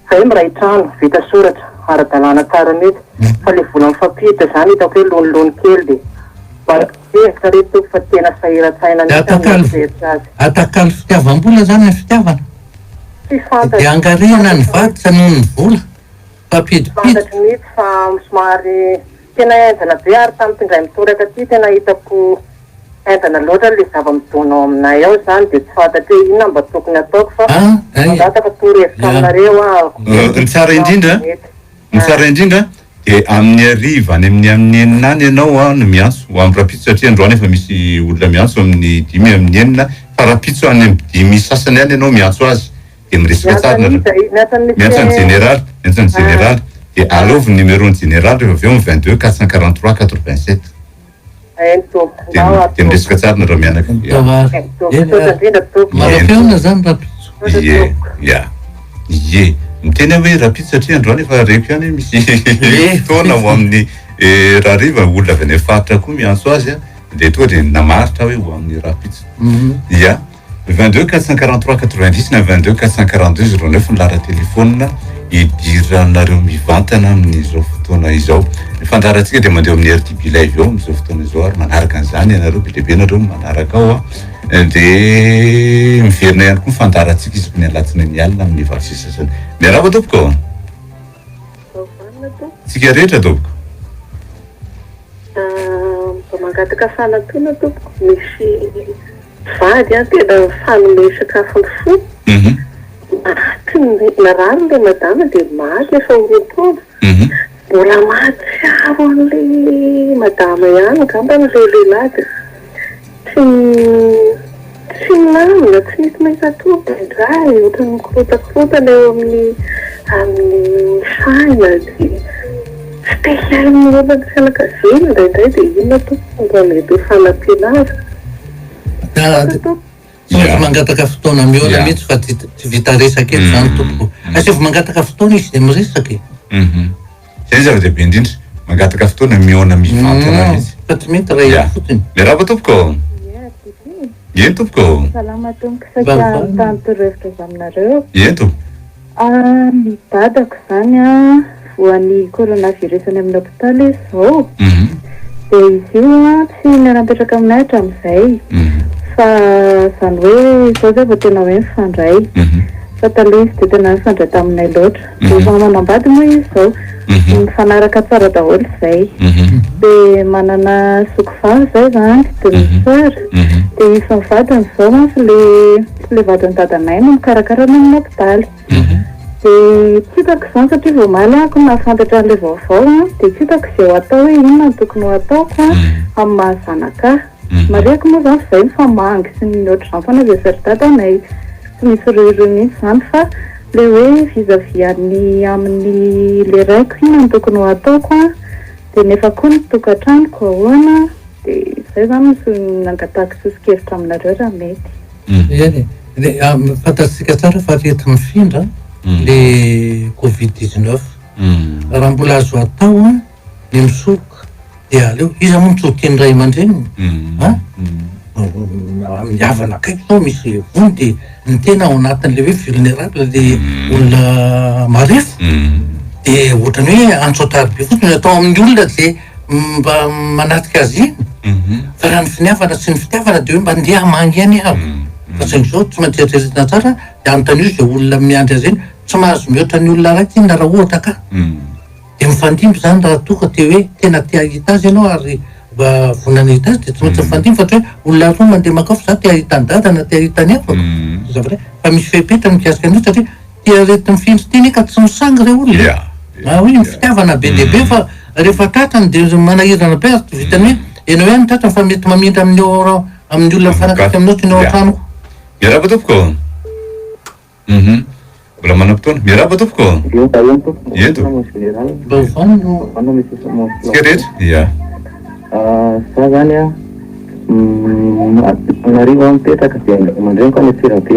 zay miray trano vita soratra ara-dalàna tsara mihitsy fa le vola mifampiditra zany hitako hoe lonilony kely de mba retoko fa tena sahiran-tsaina atakalo fitiavam-bola zany ny fitiavana tsy fantatry de angarihana ny vady sa noho ny vola fantatry mihitsy fa somary tena entana be ary tamin'ny mpindray mitoraka aty tena hitako entana loatra le zava-midonao aminay ao zany de tsy fantatry hoe inona mba tokony ataoko fa mangataka torohevitra aminareo aho ny tsara indrindra de amin'ny ariva any amin'ny eninany ianao a no miantso ho amin'ny rapitso satria androany efa misy olona miantso amin'ny 5 amin'ny enina fa rapitso any amin'ny 5 sasany any ianao miantso azy de miresaka tsara miantso ny général de alovy numéro ny général rehefa aveo 22 443 87 de miresaka tsara nareo mianaka marafeona zany rapitso ye mitena hoe rapitso satria androany efa reko ihany misy fotoana ho amin'ny raha riva olona avy any faritra koa miantso azy a de toa de namaritra hoe ho amin'ny rapitso ya 22 443 90 na 22 442 09 ny lara telefônina idiranareo mivantana amin'izao fotoana izao. Ny fandarantsika dia mandeha amin'ny RTB live eo amin'izao fotoana izao ary manaraka an'izany ianareo be lehibe nareo manaraka ao dia miverina ihany koa mifandarantsika isaky ny alatsina ny alina amin'ny vaksy sasany. Miarahaba tompoko. Tsika rehetra tompoko. Mangataka fanatona tompoko misy vady tena fanome sakafony fo. Narary le madama dia maty efa orom-taona. Mbola mahatsiaro an'le madama ihany angamba n'le lehilahy dia tsy milamina, tsy misy mahita tompony indray ohatran'ny mikorotakorotana eo amin'ny saina dia spesialy amin'ny olona fianakavina indraindray dia inona tompoko mba mety fanampiana azy. Somary mangataka fotoana mihoana mihitsy fa tsy vita resaka eto zany tompoko. Asefo mangataka fotoana izy dia miresaka e. Zay zava-dehibe indrindra mangataka fotoana mihoana mivantana mihitsy. Fa tsy mety raha eo fotsiny. Miarahaba tompoko. Eny tompoko. Salama tompoko satria tany torohevitra avy aminareo. Eny tompoko. Ny dadako zany voan'ny coronavirus any amin'ny hôpitaly izao. Dia izy io tsy miara-mipetraka aminay hatramin'izay. Fa zany hoe izao zay vao tena hoe mifandray. Fa taloha izy dia tena mifandray taminay loatra. Dia efa manambady moa izy izao. Mifanaraka tsara daholo izay. Dia manana sokivavy zay zany dia misara. Dia izy mivadiny izao sy le vadiny dadanay no mikarakara amin'ny hôpitaly. Dia tsy hitako izany satria vao maly ako nahafantatra an'ilay vaovao dia tsy hitako izay ho atao hoe inona no tokony ho ataoko amin'ny mahazanaka. Mariako moa zany izay mifamangy sy ny ohatr'izany foana zay sary-dadanay. Tsy misy roiroy mihitsy zany fa le hoe vis-à-vis amin'ny le raiko inona no tokony ho ataoko dia nefa koa ny tokantranoko ahoana dia izay zany misy nangatahako sosokevitra aminareo raha mety. Fantatsika tsara fa rehetra mifindra le Covid-19 raha mbola azo atao ny misoka dia aleo iza moa nitsotiany ray aman-dreny miavana akaiky zao misy vony dia ny tena ao anatin'le hoe vulnérable le olona marefo dia ohatrany hoe antsotary be fotsiny atao amin'ny olona dia mba manatika azy iny fa raha ny finiavana sy ny fitiavana dia hoe mba ndeha hamangy ihany avy fa saingy zao tsy mantseritrerina tsara dia anontany zay olona miandry azy iny tsy mahazo mihoatra ny olona raiky iny na raha ohatra ka dia mifandimby zany raha toka te hoe tena te ahita azy ianao ary mba vonana hita azy dia tsy maintsy mifandimby fa ohatra hoe olona roa mandeha makafo za te ahitany dadana te ahitany afako zavatra fa misy fepetra mikasika an'io satria tia rety mifindry teny ka tsy misangy re olona hoe ny fitiavana be lehibe fa rehefa tratrany dia manahirana be ary vitany hoe ianao ihany tratrany fa mety mamindra amin'ny olona mifanakaiky aminao ty ny ao an-tranoko. Miarahaba tompoko. Mbola manam-potoana. Miarahaba tompoko. Eny tompoko. Tsika rehetra. Ia. Za zany anarivo mipetraka dia aman-dreny koa miatsira be.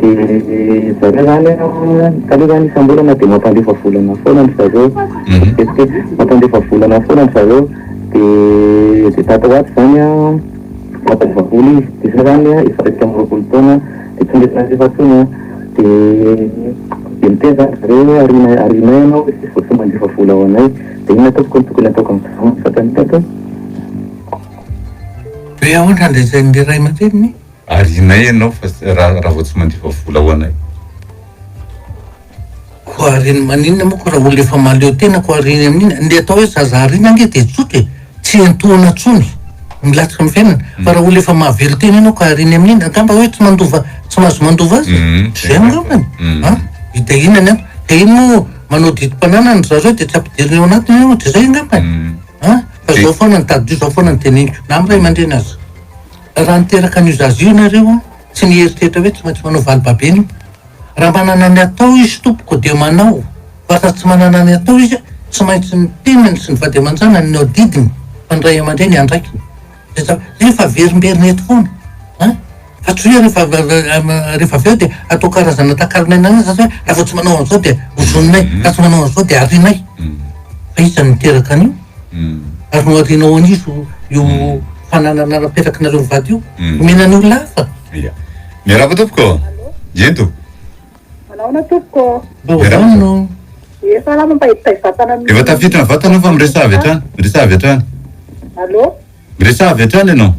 Dia zareo zany taloha zany isam-bolana dia mampandefa volana foana ny zareo. Mampandefa volana foana ny zareo dia tata ho ato zany mampandefa vola izy. Dia za zany efa raika amin'ny roapolo taona dia tsy ndesina rehefa taona dia miteny zany zareo arinay ianao tsy mandefa vola ao anay dia inona ataoko tokony ataoko amin'ny fatany tato. Hoe ahoana andraisan'le ray aman-dreniny? Arinay ianao fa raha vao tsy mandefa vola ao anay. Ko ariny maninona moa ko raha olona efa maleo tena ko ariny amin'iny nde atao hoe zaza arina ange dia tsotra tsy antohana tsony milatsaka amin'ny fiainana fa raha olona efa mahavelo tena ianao ko ariny amin'iny angamba hoe tsy mahazo mandova azy zay angambany dia inona ny dia iny moa manao didim-pananany zareo dia tsy ampidiriny ao anatiny ianao dia zay angambany fa zao foana ny tadidio zao foana ny teneniko na amin'ny ray aman-dreny azy raha niteraka an'io zazy io nareo tsy nieritreritra hoe tsy maintsy manao valibabeny raha manana ny atao izy tompoko dia manao fa raha tsy manana ny atao izy tsy maintsy ny tenany sy ny vady aman-janany ny ao didiny fa ny ray aman-dreny andraiky rehefa verimberina eto foana fa tsy hoe rehefa avy eo dia atao karazana takarinay na zany hoe raha vao tsy manao an'izao dia hozononay raha tsy manao an'izao dia arinay fa isan'ny niteraka an'io ary no arinao an'izy io fananana naperakinareo mivady io menany olona hafa Iya. Miarahaba tompoko. Ento. Manao na tompoko. Baovano. Salama mpahitay vatana Efa tafiditra ny vatana fa miresavy hatrany. Miresavy hatrany. Allo? Miresavy hatrany ianao.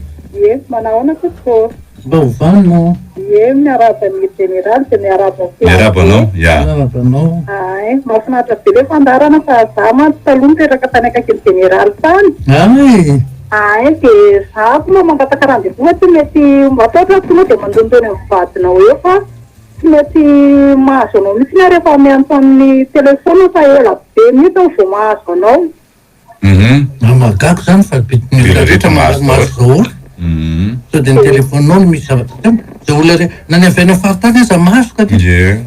Manao na tompoko. Baovano. Miaraba ny général dia miaraba Miaraba anao, ya. Miarabanao. Mahafinaritra be ilay fandarana fa za mantsy taloha niteraka tany akaiky ny général tany. Dia za koa mangataka rendez-vous tsy mety mataotra tonga dia mandondony amin'ny vadinao eo fa tsy mety mahazo anao mihitsy na rehefa miantso amin'ny telefona fa ela be mihitsy aho vao mahazo anao. Magako zany fa rehetra mahazo zao sao dia ny telefoninao no misy zavatra zay olona na ny avy any faritany aza mahazo ka dia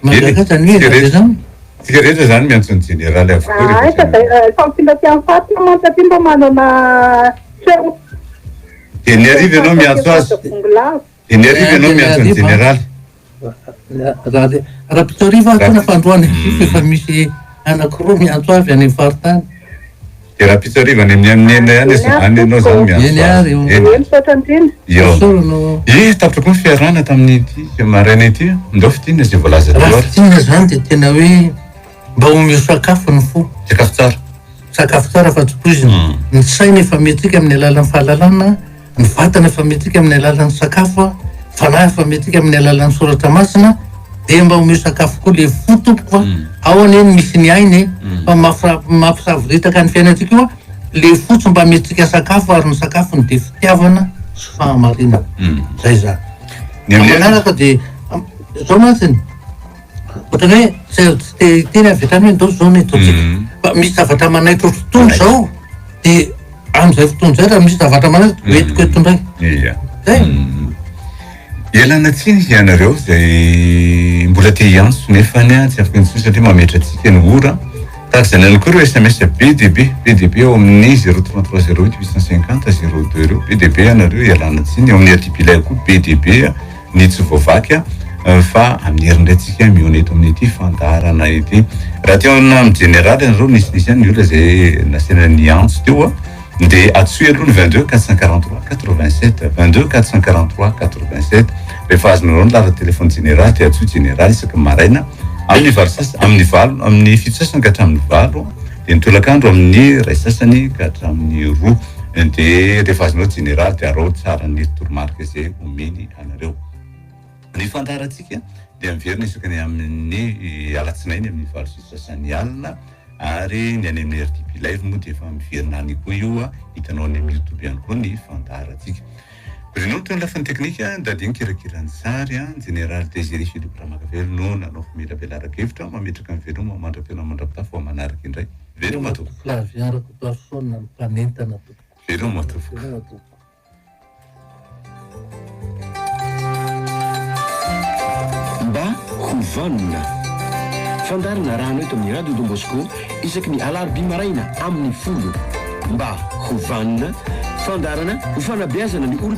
magaka zany hoe zany. Tsika rehetra zany miantso ny général avokoa. Fa mipinda ty amin'ny fatina mantsy aty mba manana seo. Dia ny ariva ianao miantso azy. Dia ny ariva ianao miantso ny général. Raha pitsariva tona fandroany efa misy anakiroa miantso avy any faritany. Dia raha pitsariva any amin'ny any ianao zany miantso azy. Misaotra indrindra. Tapitra koa ny fiarahana tamin'ny ity maraina ity. Ndao fitinana izay voalaza teo raha ary. fitinana zany dia tena hoe mba omeo sakafo ny fo. Sakafo tsara. Sakafo tsara fa tokozina. Ny saina efa metsika amin'ny alalan'ny fahalalana, ny vatana efa metsika amin'ny alalan'ny sakafo, fanahy efa metsika amin'ny alalan'ny soratra masina, dia mba omeo sakafo koa le fo tompoko fa ao aneny misy ny ainy fa mampisavoritaka ny fiainantsika io le fotsy mba metsika sakafo ary ny sakafony dia fitiavana sy fahamarinana. Zay zany. Manaraka dia zao mantsiny ohatrany hoe tsy teny avy hatrany hoe ndao zao ny ataontsika fa misy zavatra manaitro fotoana zao dia amin'izay fotoana zay raha misy zavatra manaitro hoentiko eto indray. Iya. Zay. Ialana tsiny ianareo zay mbola te hiantso nefany tsy afaka intsony satria mametra antsika ny ora. Tahaka izany ihany koa ireo SMS BDB ao amin'ny 033 08 850 02 ireo BDB ianareo ialana tsiny ao amin'ny atipilay koa BDB ny tsy voavaky fa amin'ny herin'ny antsika mioneto amin'ny ity fandarana ity. Raha teo amin'ny général ianareo nisy any olona zay nasiana ny antso teo dia atsoy aloha ny 22 443 87 22 443 87 rehefa azonareo ny lara telefony général dia atsoy général isaka maraina amin'ny amin'ny fito sasany ka hatramin'ny valo dia ny tolakandro amin'ny ray sasany ka hatramin'ny roa dia rehefa azonareo général dia arao tsara ny toromarika izay omeny anareo. Ny fandarantsika dia miverina isaka ny amin'ny alatsinainy amin'ny valo sy sasany alina ary ny any amin'ny RTP live moa dia efa miverina any koa io hitanao any amin'ny YouTube ihany koa ny fandarantsika. Bruno toy ny lafiny teknika dadigny kirakirany sary général Désiré Philippe Ramakavelo nanao famelabelaraka hevitra mametraka ny veloma mandram-pena mandram-pitafo ao manaraka indray. Veloma tompoko. Flaviarako persona ny mpanentana tompoko. Veloma tompoko. Mba hovanona fandarina raha anao eto amin'ny radio Don Bosco isaky ny alarobia maraina amin'ny folo. Mba hovanona fandarana ho fanabeazana ny olo